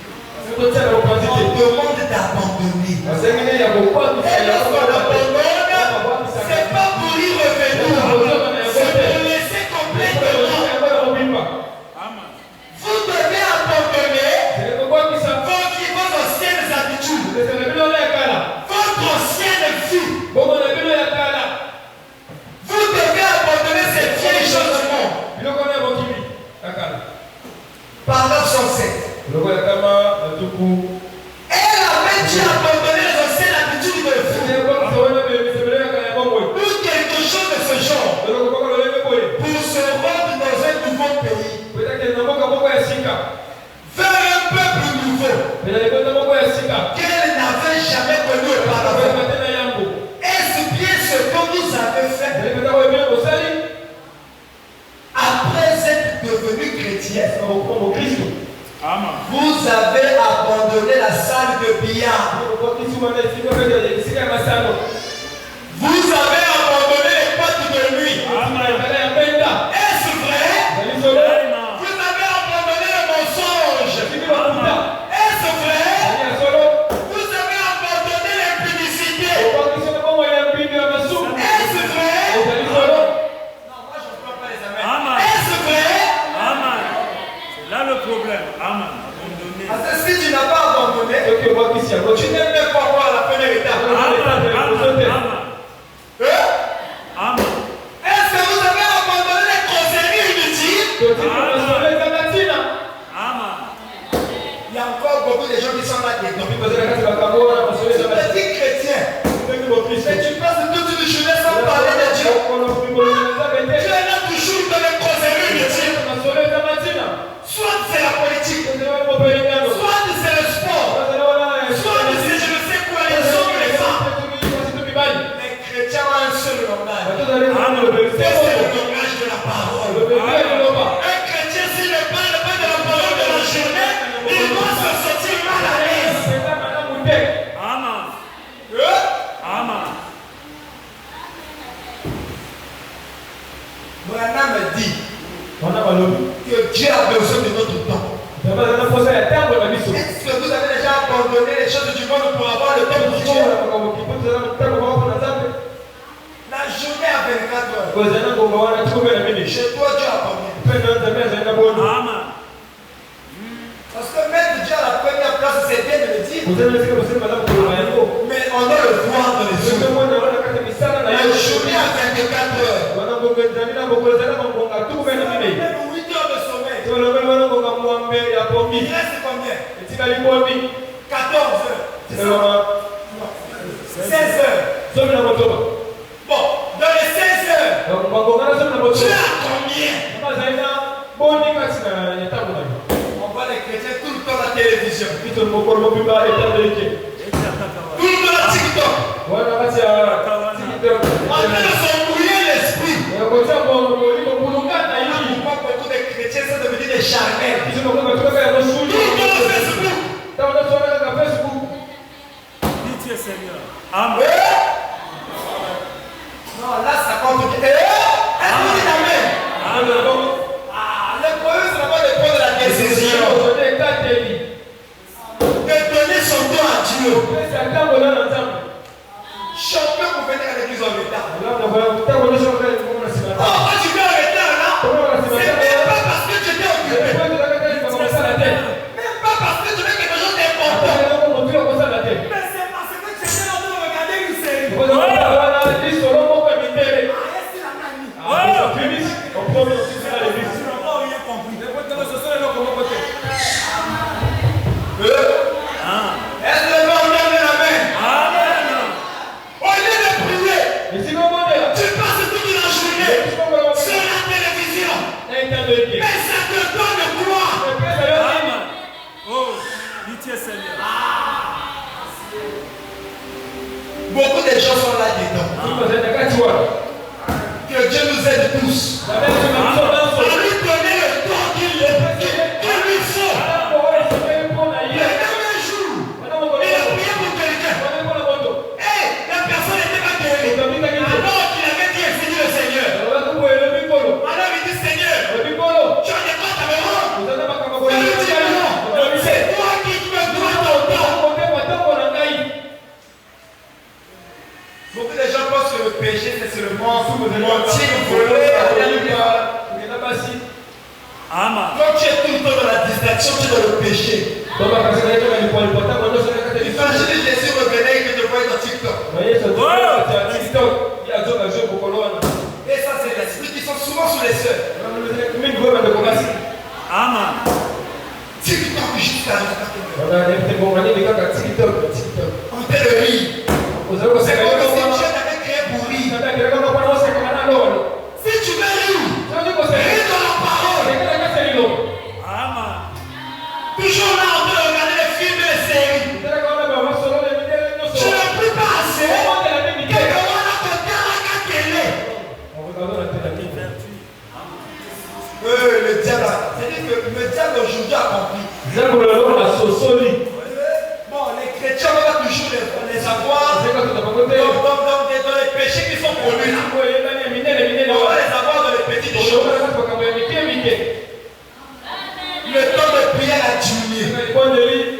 On demande d'abandonner. Et lorsqu'on abandonne, ce n'est pas pour y revenir. C'est pour laisser complètement. Vous devez abandonner vos anciennes habitudes. Votre ancienne vie. Vous devez abandonner ces vieilles choses du monde. Paragraphe 107. Elle avait dit abandonner les anciennes habitudes de vie. Ou quelque chose de ce genre. Pour se rendre dans un nouveau pays. Vers un peuple nouveau. Qu'elle n'avait jamais connu auparavant. Est-ce bien ce que vous avez fait? Après être devenu chrétien, vous avez abandonné la salle de billard. Vous avez abandonné les boîtes de nuit. Est-ce vrai? Vous avez abandonné le mensonge. Est-ce Tu n'aimes même pas voir la première étape. Est-ce que vous avez abandonné les causeries inutiles? Il y a encore beaucoup de gens qui sont là dedans. Tu te dis chrétien, mais tu passes toute une journée sans parler de Dieu. Tu es là toujours dans les causeries inutiles. Soit c'est la politique, soit c'est le sport, soit c'est je ne sais quoi, les hommes, les femmes. Les chrétiens ont un seul langage. C'est le langage de la parole. Un chrétien, s'il ne parle pas de la parole de la journée, il va se sentir mal à l'aise. Branham me dit que Dieu a besoin de notre temps. Est-ce que vous avez déjà abandonné les choses du monde pour avoir le temps pour Dieu? La journée à 24 heures. Chez toi, Dieu a combien? Parce que mettre Dieu à la première place, c'est bien de le dire. Mais on doit le voir dans les yeux. La journée à 24 heures. Même 8 heures de sommeil. Il reste combien? 14 heures. 16 heures. Bon, dans les 16 heures, tu as combien? On voit les chrétiens tout le temps à la télévision. Tout le temps à TikTok. En train de s'embrouiller l'esprit. Pourquoi beaucoup de chrétiens sont devenus des charnels? Tout le temps à Facebook. Amen. Non, là ça compte. Est-ce que vous dites amen? Le problème, c'est d'abord de prendre la décision de donner son temps à Dieu. Champion pour venir à l'église en retard. Oh, quand tu viens en retard là, c'est même pas parce que tu étais occupé. Même pas parce que tu fais quelque chose d'important. Mais c'est parce que tu étais en train de regarder une série. Est-ce que le vent donne la main? Au lieu de prier, tu passes toute la journée sur la télévision. Mais ça te donne quoi? Beaucoup de gens sont là dedans. Que Dieu nous aide tous. À lui donner le temps qu'il lui faut. Le dernier jour, il a prié pour quelqu'un. Et la personne n'était pas guérie. Alors qu'il avait dit Seigneur le Seigneur. Alors il dit Seigneur, tu as des comptes à me rendre. Il lui dit non, c'est toi qui me dois ton temps. Beaucoup de gens pensent que le péché c'est seulement mentir, voler, quand tu es tout le temps dans la distraction, tu es dans le péché. Imagine Jésus revenait et que tu voyais dans TikTok. Et ça c'est l'esprit qui sont souvent sous les seuls. TikTok jusqu'à en train de rire. C'est comme si Dieu t'avait créé pour rire. Si tu veux rire, rire dans la parole. Toujours là en train de regarder les films et les séries. Tu n'as plus pas assez. Quelqu'un va te faire la télé. Le diable, c'est-à-dire que le diable aujourd'hui a compris. Bon, les chrétiens on va toujours les avoir dans les péchés qui sont connus. On va les avoir dans les petites choses. Le temps de prière a diminué.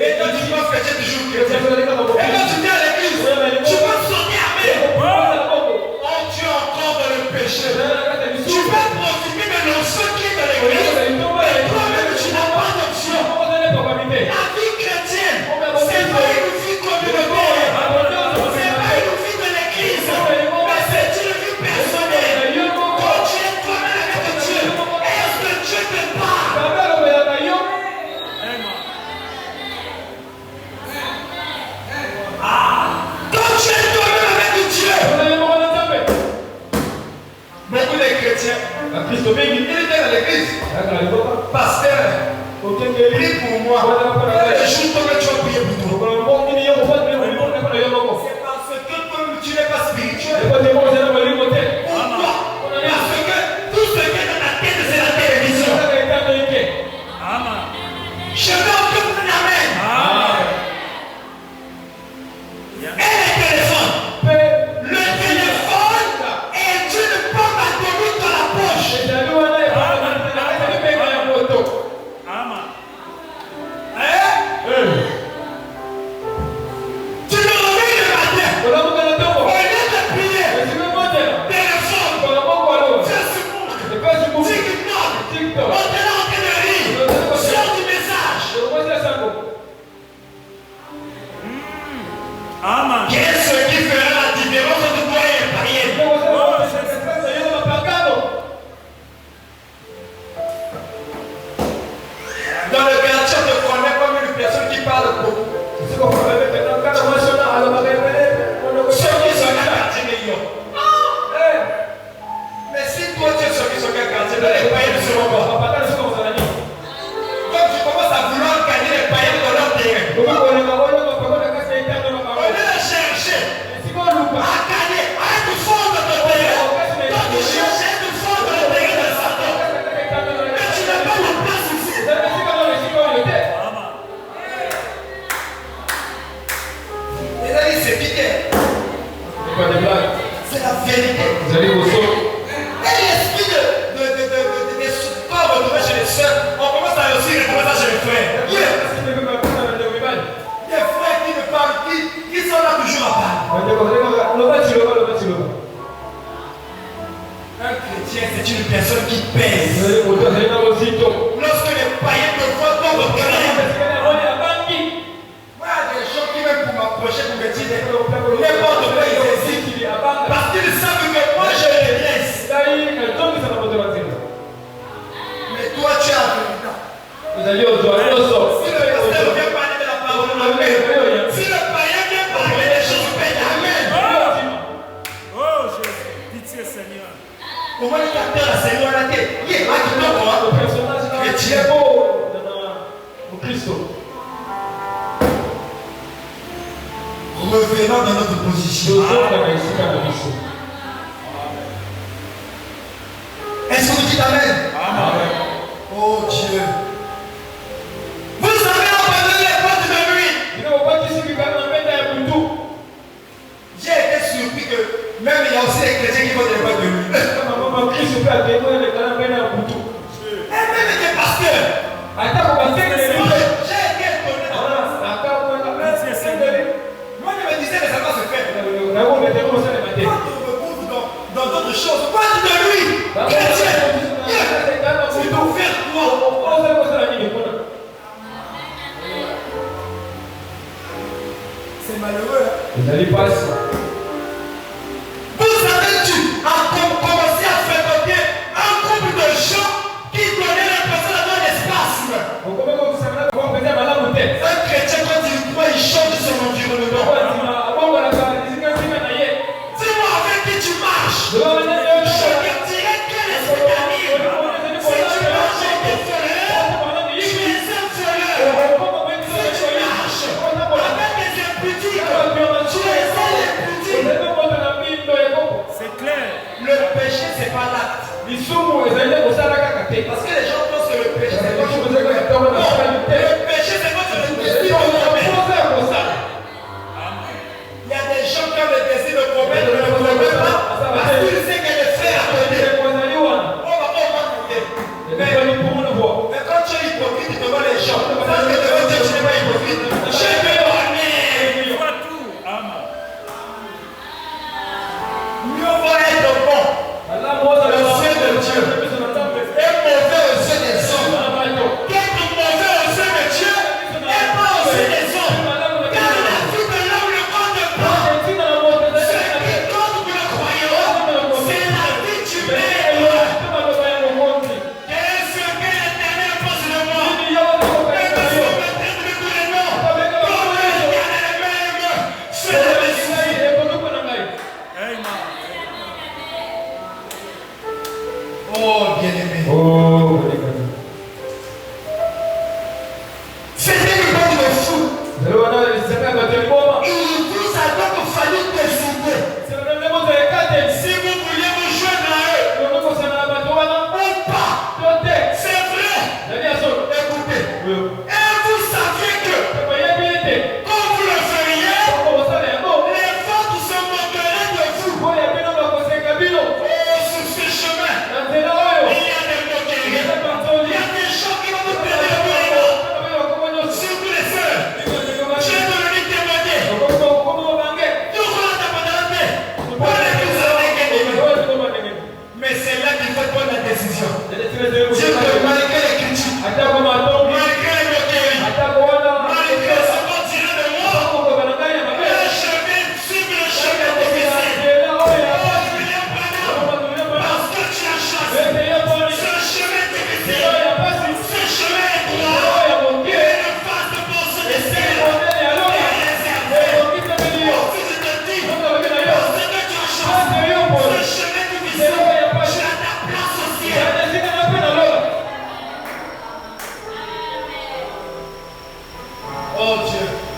Et toi tu penses que tu es toujours chrétien. Et quand tu viens à l'église, tu peux sonner amen. Oh, tu es encore dans le péché. Tu peux profiter de l'onction qui est dans l'église. Et toi-même tu n'as pas d'option. La vie chrétienne Amen. Qu'est-ce qui fera la différence entre toi et le païen? Dans le quartier, on te connaît comme une personne qui parle beaucoup. Ceux qui sont dans le quartier meilleur. Mais si toi tu es sorti sur quel quartier, les païens ne seront pas. Donc tu commences à vouloir gagner les païens dans leur terrain. Au lieu de chercher à gagner, à être fort dans ton terrain. Donc tu cherches à être fort dans le terrain de Satan. Mais tu n'as pas la place ici. Les amis, c'est piqué. C'est la vérité. Et l'esprit de pas retrouver chez les soeurs, on commence à aussi retrouver ça chez les frères. Les frères qui ne parlent, qui sont là toujours à parler. Un chrétien, c'est une personne qui pèse. Lorsque les païens te voient comme le craint, moi, il y a des gens qui viennent pour m'approcher pour me dire n'importe quoi, ils hésitent. Parce qu'ils savent que moi, je les laisse. Mais toi, tu as un si le pasteur vient parler de la parole, amen. Si le païen vient parler des choses, amen. Oh Jésus, pitié Seigneur. Comment il capte la Seigneur à la tête? Il est là qui tombe, chrétien. Revenons dans notre position. Est-ce que vous dites amen? Amen. Oh Dieu. Vous avez abandonné les portes de nuit. J'ai été surpris que même il y a aussi des chrétiens qui vont dans les portes de nuit. Et même des pasteurs. J'ai été étonné. Moi je me disais mais ça va se faire. Quand on me retrouve dans d'autres choses, porte de nuit. Chrétien. Tu dois faire quoi? C'est malheureux. Vous savez-tu commencer à fréquenter un groupe de gens qui donnaient l'impression d'avoir l'espace? Un chrétien, quand il croit, il change son environnement. Dis-moi avec qui tu marches. Je te dirai quel esprit t'anime. Si tu marches avec tes frères, tu es un frère. Si tu marches avec des impudiques, tu es un impudique. C'est clair. Le péché, c'est pas l'acte. Parce que les gens pensent que le péché, c'est pas chose. Non, le péché, c'est pas le désir de commettre. Il y a des gens qui ont le désir de commettre, mais ne le commettent pas parce qu'ils savent qu'il y a des frères à côté. On va pas écouter. Mais quand tu es hypocrite, tu te vois les gens. Parce que devant Dieu, tu n'es pas hypocrite. Je vais dormir. Il voit tout. Amen. Mieux vaut être bon. Le Dieu de Dieu. Et mauvais aux yeux des hommes. Qu'être mauvais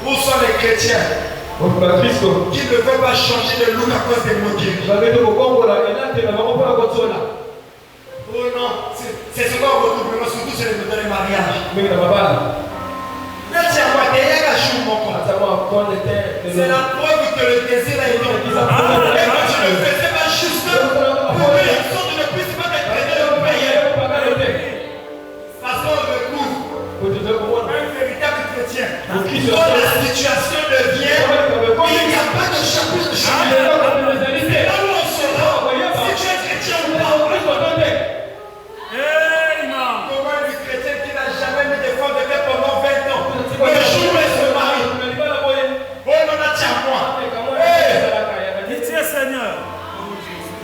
Où sont les chrétiens qui ne veulent pas changer de look à cause des moqueries? Oh non, c'est ce qu'on retrouve vraiment, surtout sur les mariages. C'est la preuve que le désir a été en place. Et quand tu ne faisais pas juste pour que les autres ne puissent pas être prêtés de payer. Parce qu'on recouvre un véritable chrétien. Quand la situation devient, il n'y a pas de chapitre de chacun. C'est là où on saura si tu es chrétien ou pas. Comment le chrétien qui n'a jamais mis de fonds de paix pendant 20 ans, le jour où il se marie, oh non, là, tiens moi. Pitié Seigneur.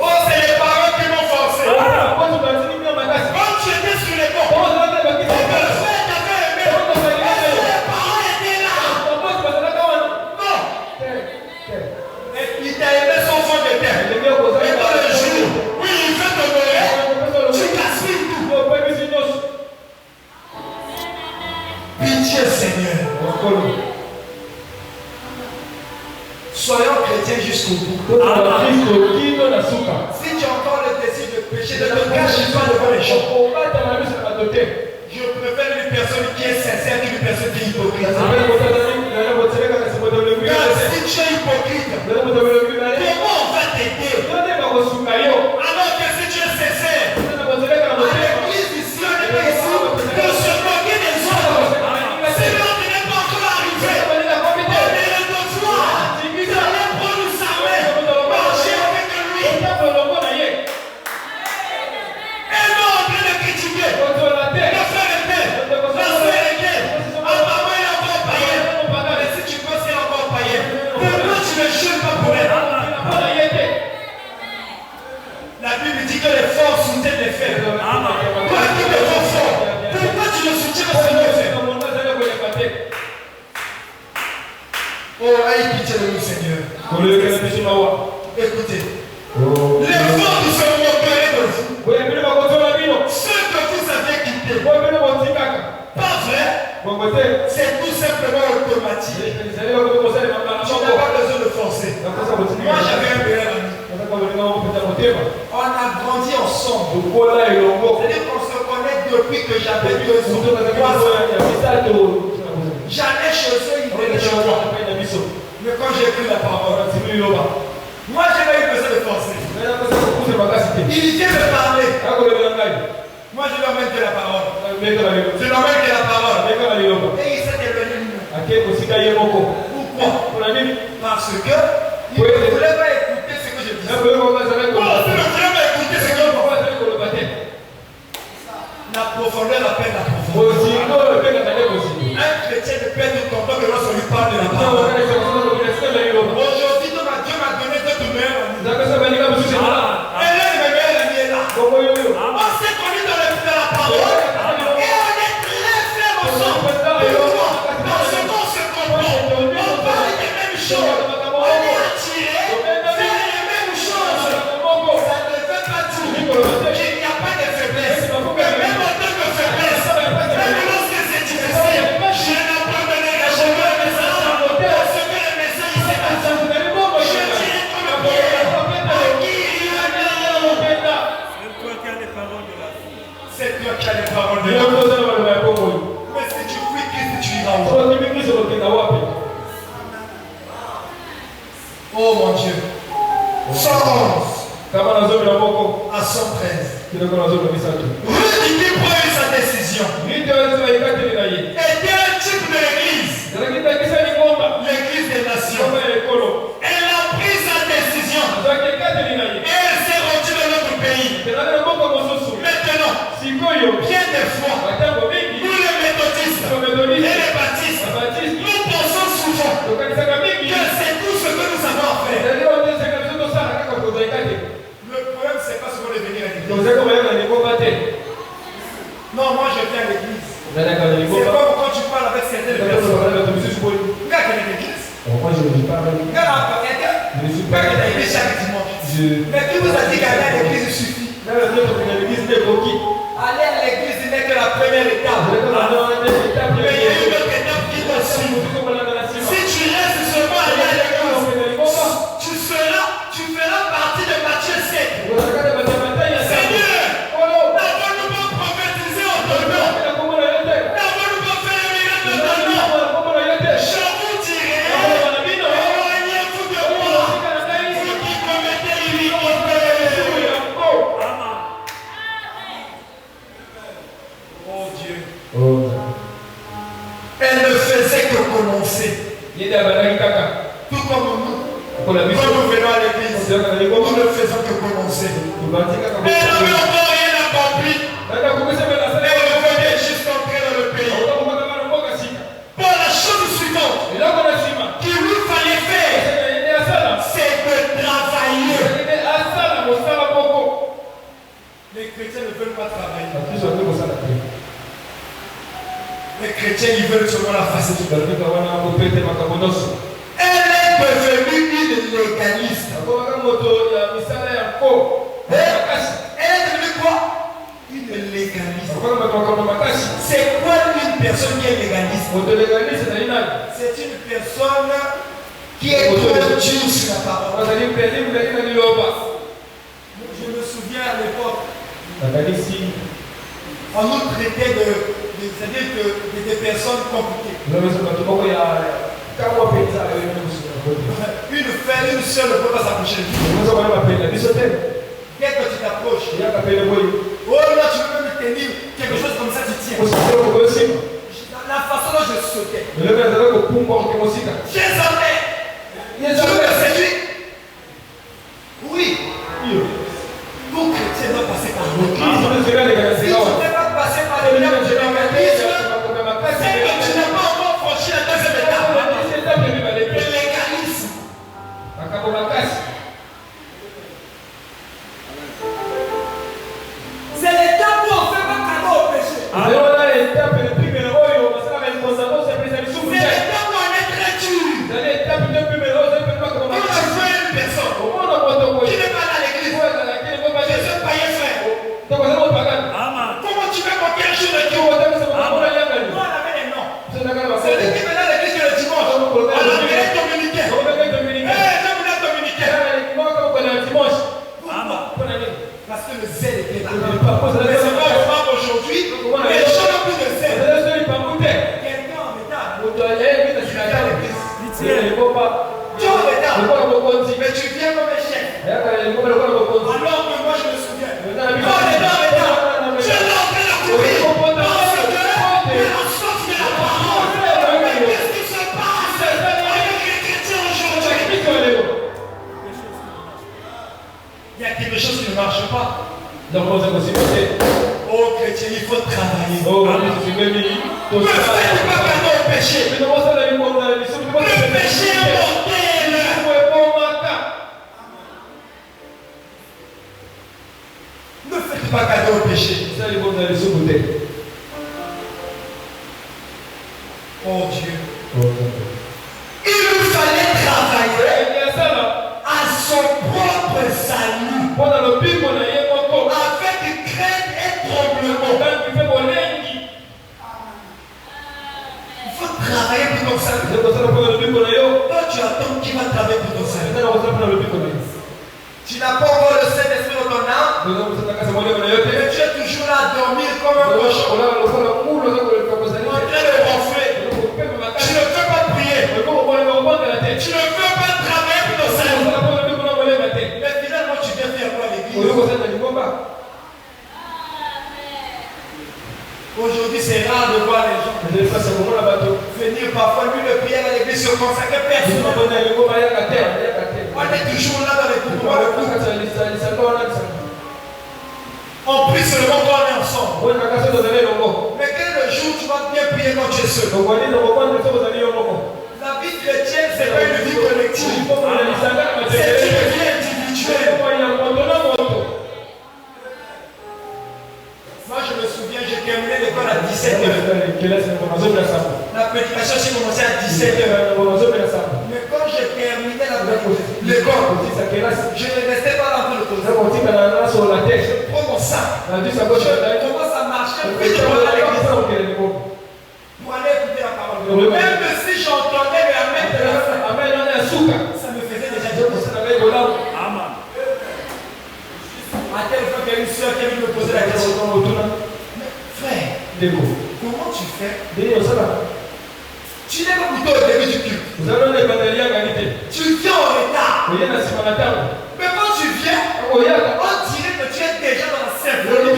Oh, c'est les parents qui m'ont forcé. Quand tu étais sur les bancs, ton frère t'avait aimé. Est-ce que les parents étaient là? Non. Et il t'a aimé son fond de terre. Et dans le jour où il veut te donner, tu gaspilles tout. Pitié Seigneur. Soyons chrétiens jusqu'au bout. Si tu as encore le désir de pécher, ne te cache pas devant les gens. Je préfère une personne qui est sincère qu'une personne qui est hypocrite. Car si tu es hypocrite, comment on va t'aider? Alors que si tu es sincère, à l'église ici, on n'est pas ici pour se moquer des autres. C'est là qu'on n'est pas encore arrivé. On est le devoir. Nous allons prendre nous armer, marcher avec lui. Et non en train de critiquer. Le frère était, la soeur était. Apparemment il est encore païen. Mais si tu penses qu'il est encore païen, pourquoi tu ne jeûnes pas pour elle? La Bible dit que les forts soutiennent les faibles. Toi qui te rends fort, pourquoi tu ne soutiens pas ce faible? Oh, aïe, pitié de nous, Seigneur. Écoutez, les forts nous se moqueraient de vous. Ceux que vous avez quittés. Pas vrai? C'est tout simplement automatique. Tu n'as pas besoin de forcer. Moi, j'avais un meilleur ami. On a grandi ensemble. C'est-à-dire qu'on se connaît depuis que j'avais 2 ans, 3 ans. J'allais chez eux, ils venaient chez moi. Mais quand j'ai pris la parole, moi j'ai pas eu besoin de forcer. Il vient me parler. Moi je leur mets de la parole. Je leur mets de la parole. Et il s'est éloigné de moi. Pourquoi? Parce que il ne voulait pas écouter ce que je disais. Bon, il ne voulait pas écouter ce que je disais. La profondeur appelle la profondeur. Un chrétien ne peut être content que lorsqu'on lui parle de la parole. Aujourd'hui, Dieu m'a donné d'autres meilleurs amis. Et là, le meilleur ami est là. On s'est connus dans la parole. Et on est très frères ensemble. Pourquoi? Parce qu'on se comprend. On parle des mêmes choses. On est attirés vers les mêmes choses. Ça ne veut pas dire qu'il n'y a pas de faiblesse. Mais même en tant que faiblesse, même lorsque c'est difficile, je n'abandonnerai jamais mes enfants. Parce que le message s'est passé. Je dirai comme le Pierre. C'est toi qui as les paroles de la vie. Mais si tu fuis Christ, tu iras où? Oh mon Dieu. 111 à 113. Rudy prend sa décision. Était un type de l'église. L'église des nations. Elle a pris sa décision. Et elle s'est rendue dans notre pays. Maintenant, bien des fois, nous les méthodistes et les baptistes, nous pensons souvent que c'est tout ce que nous savons faire. Le problème, c'est pas ce qu'on est venu à l'église. Non, moi je viens à l'église. C'est comme quand tu parles avec certaines personnes. Regarde quelle est l'église. Regarde quelqu'un qui est l'église chaque dimanche. Mais qui vous a dit qu'aller à l'église suffit? Aller à l'église n'est que la première étape. Mais il y a une autre étape qui doit suivre. Si Tout comme nous, quand nous venons à l'église, nous ne faisons que commencer. Mais nous n'avons rien accompli. Et nous venons juste entrer dans le pays. Pour la chose suivante qu'il lui fallait faire, c'est de travailler. Les chrétiens ne veulent pas travailler. Les chrétiens, ils veulent seulement la facilité. Elle est devenue une légaliste. Elle est devenue quoi? Une légaliste. C'est quoi une personne qui est légaliste? C'est une personne qui est trop dure sur la parole. Je me souviens à l'époque, on nous traitait des personnes compliquées. Une seule ne peut pas s'approcher. Dès que tu t'approches, oh là, tu peux même tenir quelque chose comme ça, tu tiens. La façon dont je sautais. Désormais, tu veux me séduire? Oui. Tout chrétien doit passer par l'autre. Si tu ne peux pas passer par le lien de l'organisme, c'est que tu n'as pas encore franchi la deuxième étape. Le légalisme. C'est l'étape où on fait pas cadeau au péché. C'est l'étape où on est très dur. Quand tu veux une personne qui n'est pas dans l'église, je suis païen frère. Comment tu veux copier un jour de Dieu? Nous, on avait les noms. C'est lui qui venait à l'église le dimanche. On avait dominicain. Je voulais dominicain. Parce que le zèle était là. Mais c'est pas vraiment aujourd'hui. Les gens n'ont plus de zèle. Quelqu'un en métal. Tu es en métal. Mais tu viens comme un chef. Alors que moi je me souviens. Je l'ai en train de courir. Parce que la soif de la parole. Mais qu'est-ce qui se passe avec les chrétiens aujourd'hui? Il y a quelque chose qui ne marche pas. Oh chrétien, il faut travailler. Ne faites pas cadeau au péché. Le péché est mortel. Ne faites pas cadeau au péché. Oh Dieu. Il lui fallait travailler à son propre salut. Avec crainte et tremblement. Il faut travailler pour ton salut. Toi, tu attends qui va travailler pour ton salut. Tu n'as pas encore le Saint-Esprit dans ton âme. Mais tu es toujours là à dormir comme un cochon. En train de ronfler. Tu ne peux pas prier. Tu ne peux pas travailler pour ton salut. Mais finalement, tu viens faire quoi à l'église? Aujourd'hui, c'est rare de voir les gens venir parfois. Lui, le prière à l'église se consacre personne. On est toujours là dans les coups. On prie seulement quand on est ensemble. Mais quel est le jour où tu vas bien prier quand tu es seul? La vie chrétienne, c'est pas une vie collective. C'est une vie individuelle. Moi, je me souviens, j'ai terminé l'école à 17h. La prédication, j'ai commencé à 17h. Mais quand j'ai terminé l'école, je ne restais pas là pour le cause. Je prends mon sac. Je commence à marcher pour aller à l'église. Pour aller écouter la parole. Même si j'entendais les amens de la fin, ça me faisait déjà dire. À telle fois qu'il y a une soeur qui est venue me poser la question. Frère, comment tu fais? Tu n'es pas plutôt au début du culte. Tu viens en retard. Mais quand tu viens, on dirait que tu es déjà dans la symphonie.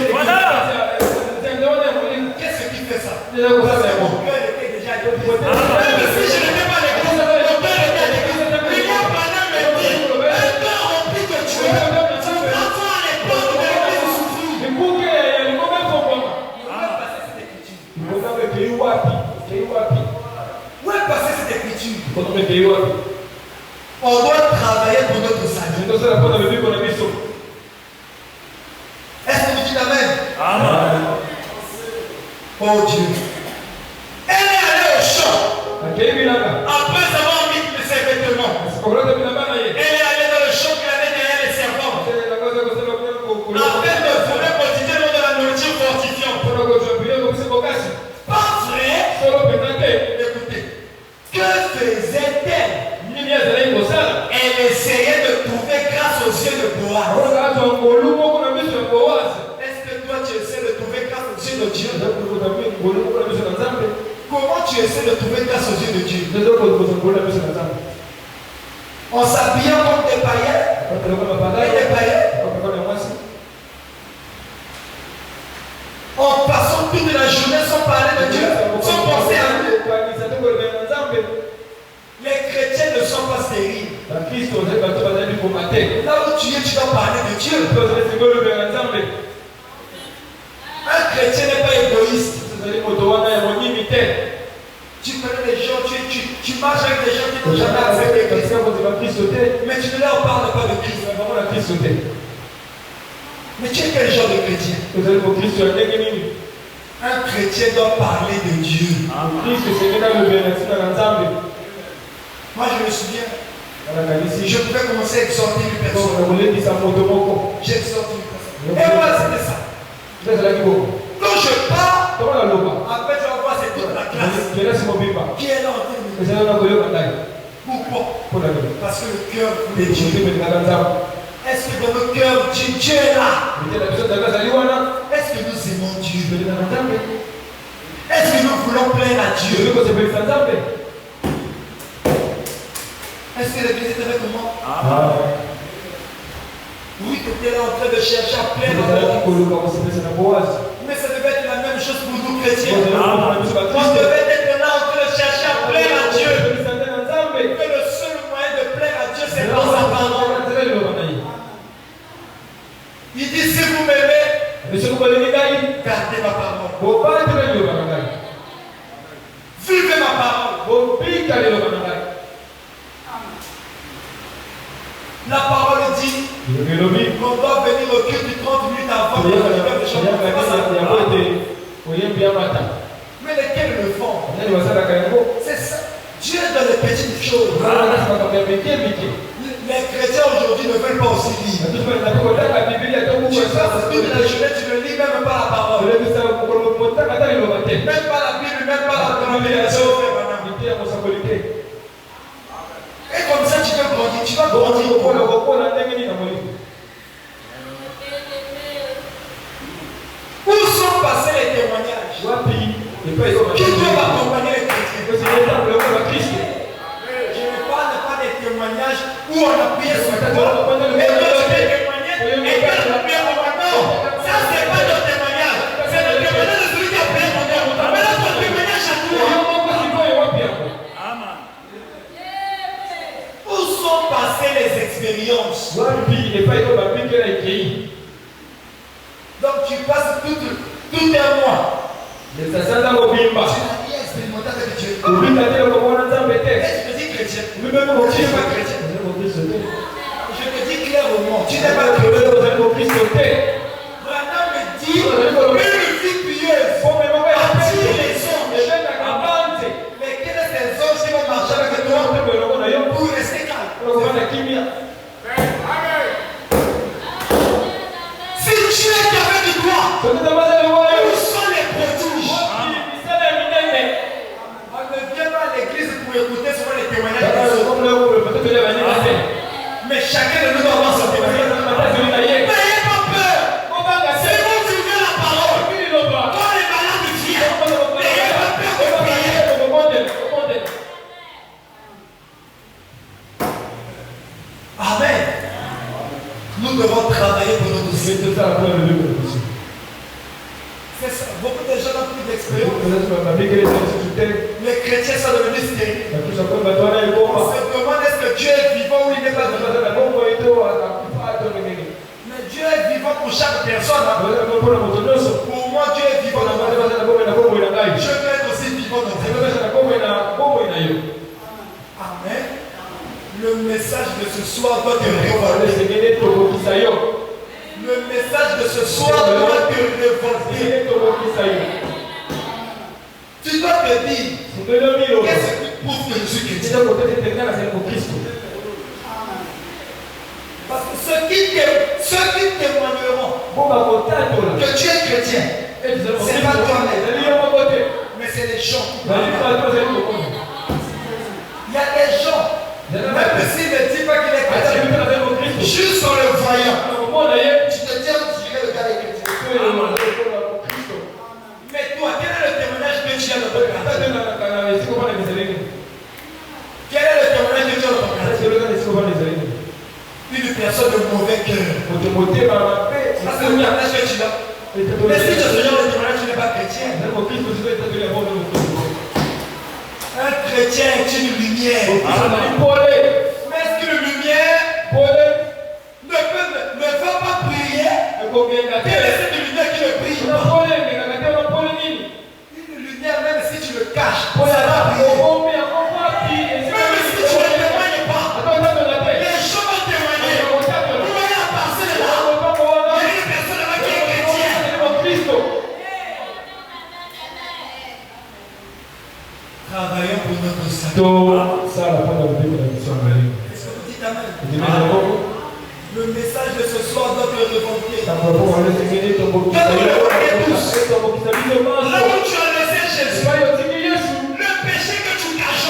Qu'est-ce qui fait ça? Mon cœur était déjà. Même si je n'étais pas l'église, mon cœur On doit travailler pour notre salut. Est-ce que vous dites amen? Amen. Oh Dieu. Elle est allée au champ. Après avoir mis ses vêtements. Elle est allée dans le champ qu'elle avait derrière les serpents. Afin de trouver quotidiennement de la nourriture fortifiante. Pas vrai? Écoutez. Que faisait-elle? Elle essayait de trouver grâce aux yeux de Boaz. Est-ce que toi tu essaies de trouver grâce aux yeux de Dieu? Comment tu essaies de trouver grâce aux yeux de Dieu? En s'habillant comme des païens et des païens. En passant toute la journée sans parler de Dieu, sans penser à Dieu. Les chrétiens ne sont pas stériles. Là où tu es, tu dois parler de Dieu. Un chrétien n'est pas égoïste. Tu connais les gens, tu marches avec des gens qui n'ont jamais accepté Christ. Mais tu ne leur parles pas de Christ. Mais tu es quel genre de chrétien? Un chrétien doit parler de Dieu. Moi je me souviens, je pouvais commencer à exhorter une personne. J'exhorte une personne. Et moi c'était ça. Quand je pars, après je vois c'est toute la classe qui est là en train de me dire. Pourquoi? Parce que le cœur de Dieu. Est-ce que dans le cœur Dieu est là? Est-ce que nous aimons Dieu? Est-ce que nous voulons plaire à Dieu? Est-ce que l'église est avec moi? Oui, tu étais là en train de chercher à plaire à Dieu. Mais ça devait être la même chose pour nous chrétiens. On devait être là en train de chercher à plaire à Dieu. Que le seul moyen de plaire à Dieu, c'est dans sa parole. Il dit si vous m'aimez, gardez ma parole. Vivez ma parole. La parole dit qu'on doit venir au culte 30 minutes avant de faire des choses. Mais lesquels le font? C'est ça. Dieu dans les petites choses. Les chrétiens aujourd'hui ne veulent pas aussi lire. Tu passes toute la journée, tu ne lis même pas la parole. Même pas la Bible, même pas la dénomination. Et comme ça, tu peux grandir. Tu vas grandir. Où sont passés les témoignages? Qui doivent accompagner les chrétiens? Je ne parle pas des témoignages où on a prié sur toi. Mais toi, tu peux témoigner et tu as prié pour moi. Non, ça, c'est pas notre témoignage. C'est le témoignage de celui qui a prié pour toi. Mais là, ton témoignage à toi. Où sont passées les expériences? Donc, tu passes tout un mois. Tu n'as rien expérimenté avec Dieu. Et tu me dis chrétien. Tu n'es pas chrétien. Je te dis clairement, tu n'es pas chrétien. Maintenant me dit une vie pieuse attire les anges. Mais quels sont ces anges qui vont marcher avec toi pour rester calme? Si tu es avec toi, où sont les prodiges? On ne vient pas à l'église pour écouter souvent les témoignages des autres. Mais chacun de nous doit avoir son témoignage. N'ayez pas peur. C'est vous qui ouvrez la parole. Quand les malades viennent, n'ayez pas peur de prier. Amen. Nous devons travailler pour notre Dieu. C'est ça. Beaucoup de gens n'ont plus d'expérience. Les chrétiens sont devenus stériles. On se demande est-ce que Dieu est vivant ou il n'est pas vivant. Mais Dieu est vivant pour chaque personne. Pour moi, Dieu est vivant dans moi. Je veux être aussi vivant dans toi. Le message de ce soir doit te révolter. Le message de ce soir doit te révolter. Tu dois te dire, qu'est-ce qui prouve que je suis chrétien? Parce que ceux qui témoigneront que tu es chrétien, c'est pas toi-même, mais c'est les gens. Il y a des gens, même s'il ne dit pas qu'il est chrétien, juste en le voyant, tu te dis, le gars est chrétien. Mais toi, quel est le témoignage que tu as dans ton cœur? Quel est le témoignage que tu as dans ton cœur? Une personne de mauvais cœur. Ça c'est le témoignage que tu as. Mais si tu as ce genre de témoignage, tu n'es pas chrétien. Un chrétien est une lumière. Mais est-ce que la lumière ne va pas prier? Quelle est cette lumière qui ne brille pas? Une lumière, même si tu le caches, ça va briller. Même si tu ne témoignes pas, les gens vont témoigner. Vous voyez la parcelle là? Il y a une personne là qui est chrétienne. Travaillons pour notre salut. Est-ce que vous dites amen? Le message de ce soir doit te révolter. Là où tu as laissé Jésus, le péché que tu caches,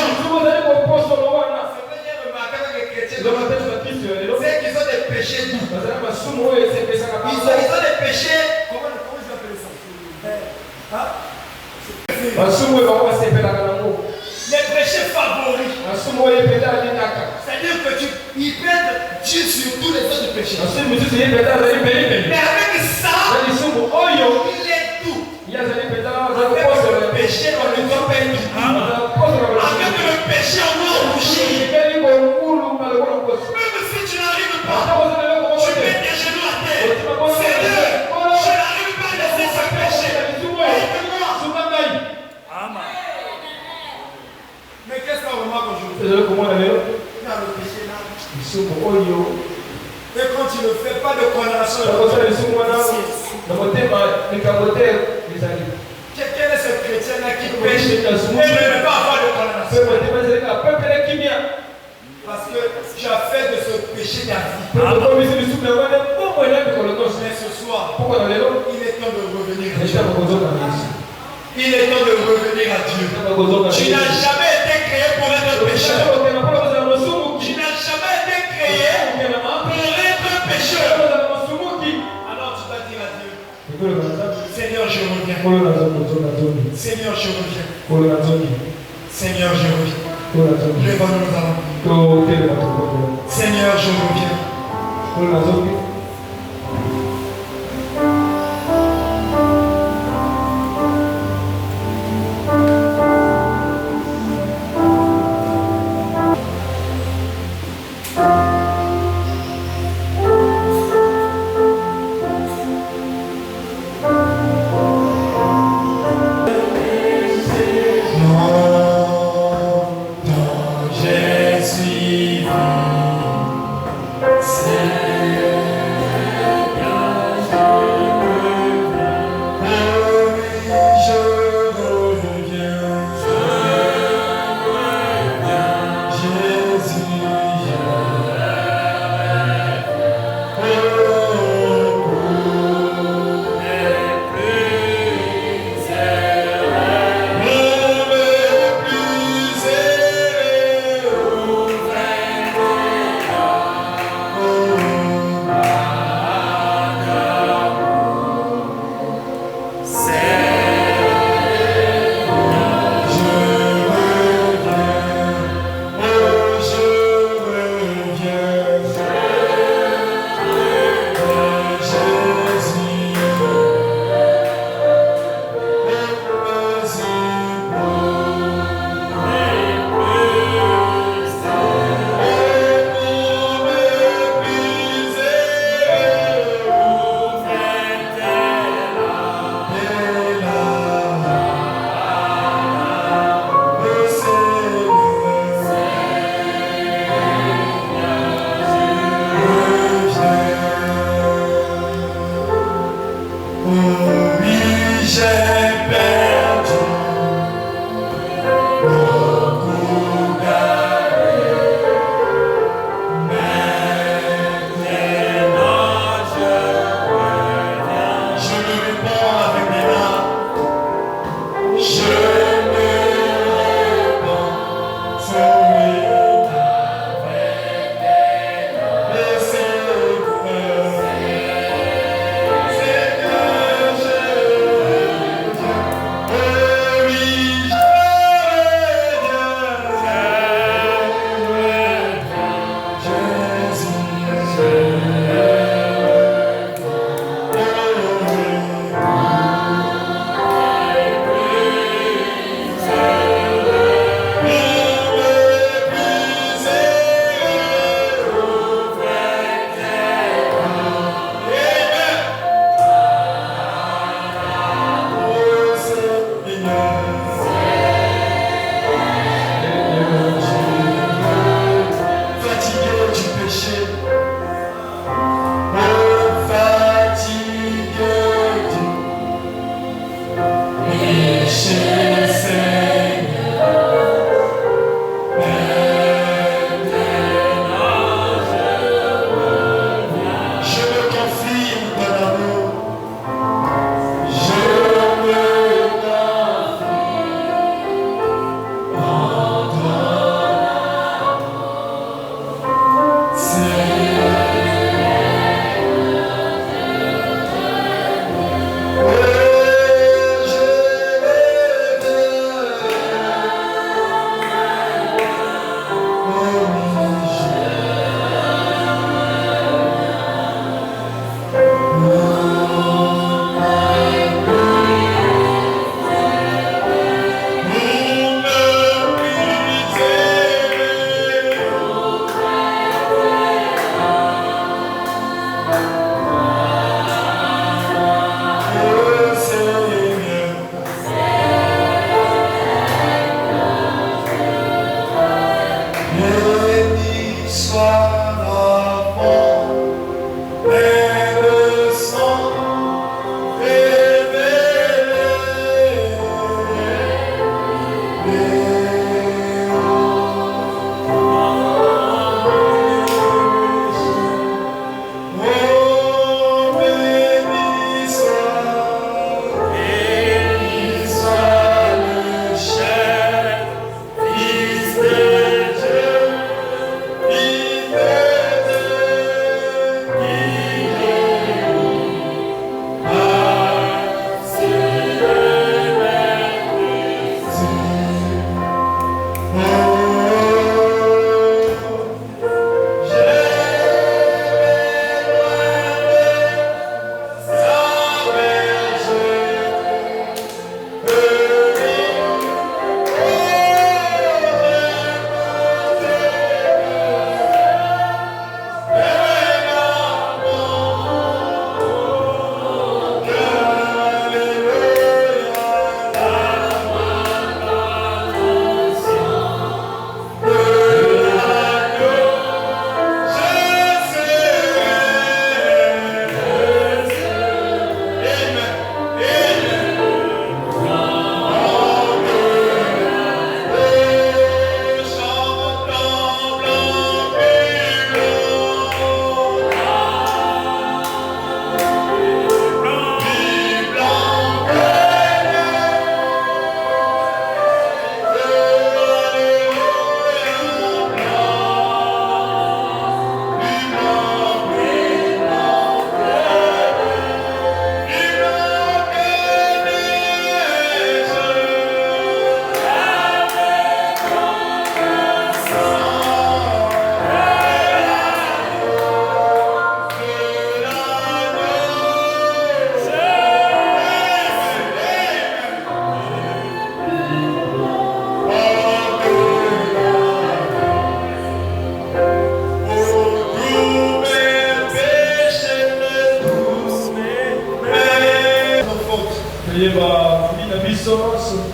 c'est qu'ils ont des péchés doux. Ils ont des péchés. Comment ils appellent ça? Les péchés favoris. C'est-à-dire que ils pètent Dieu sur tous les autres péchés. Mais avec ça, il est doux. Avec le péché, on ne doit pas être doux. Avec le péché, on doit rougir. Même si tu n'arrives pas, tu mets tes genoux à terre. Seigneur, je n'arrive pas à laisser ce péché. Aide-moi. Mais qu'est-ce qu'on remarque aujourd'hui? Dans le péché là. Et quand tu ne fais pas de condamnation, quel est ce chrétien là qui pêche et ne veut pas avoir de condamnation? Parce que tu as fait de ce péché ta vie. Mais ce soir, il est temps de revenir à Dieu. Il est temps de revenir à Dieu. Tu n'as jamais été créé pour être pécheur. Tu n'as jamais été créé pour être pécheur. Alors tu vas dire à Dieu, Seigneur, je reviens. Seigneur, je reviens. Seigneur, je reviens. Lève-nous avant. Seigneur, je reviens. Je suis venu, Seigneur.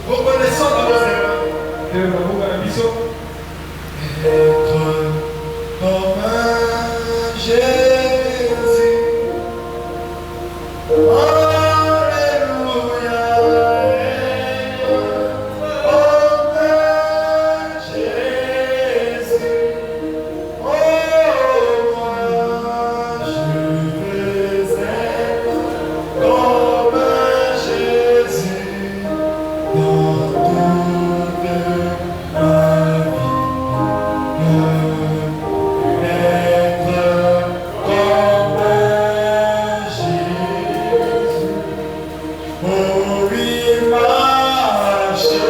Reconnaissons dans nos erreurs. Être comme un Jésus. Alléluia. Comme un Jésus. Oh, moi, je veux être comme un Jésus dans toute ma vie. Être comme un Jésus. Oh oui, marcher.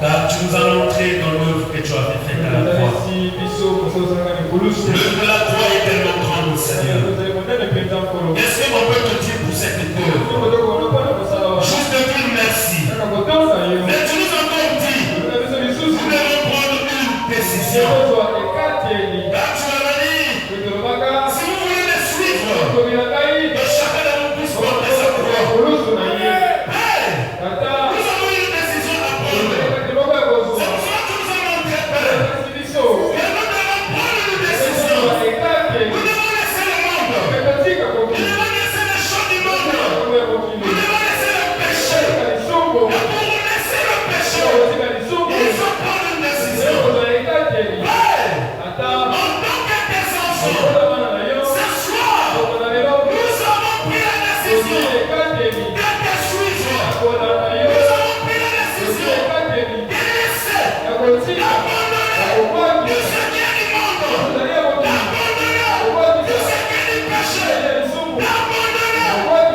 Car tu nous as montré dans l'œuvre que tu avais faite à la croix. L'œuvre de la croix est tellement grande, Seigneur. Est-ce qu'on peut te dire pour cette œuvre? Juste de dire merci. Mais tu nous as donc dit, nous devons prendre une décision. Car tu m'as dit, si vous voulez me suivre, que chacun de nous puisse porter sa croix. Nous avons une décision à prendre. C'est pour ça que tu nous as montré, Père. Mais nous devons prendre une décision. Nous devons laisser le monde. Nous devons laisser les choses du monde. Nous devons laisser le péché. Et pour laisser le péché, il faut prendre une décision. Père, en tant que tes enfants, ce soir, nous avons pris la décision de te suivre. Nous avons pris la décision de laisser, d'abandonner tout ce qui est du monde, d'abandonner tout ce qui est du péché, d'abandonner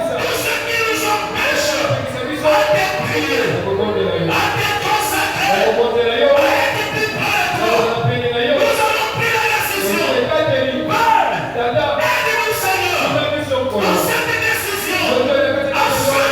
tout ce qui nous empêche à te prier, à te consacrer, à être plus près de toi. Nous avons pris la décision. Père, aide-nous, Seigneur, dans cette décision à suivre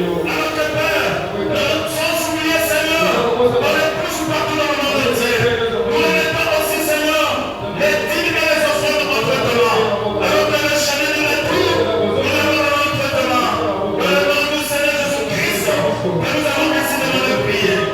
notre Père, sans oublier, Seigneur, dans les bouches partout dans le monde entier. Nous ne mettons aussi, Seigneur, les dîmes et les offrandes de notre traitement. Alors que le chalet de la tour, nous l'avons dans notre traitement. Dans le nom du Seigneur Jésus-Christ, que nous avons décidé de prier.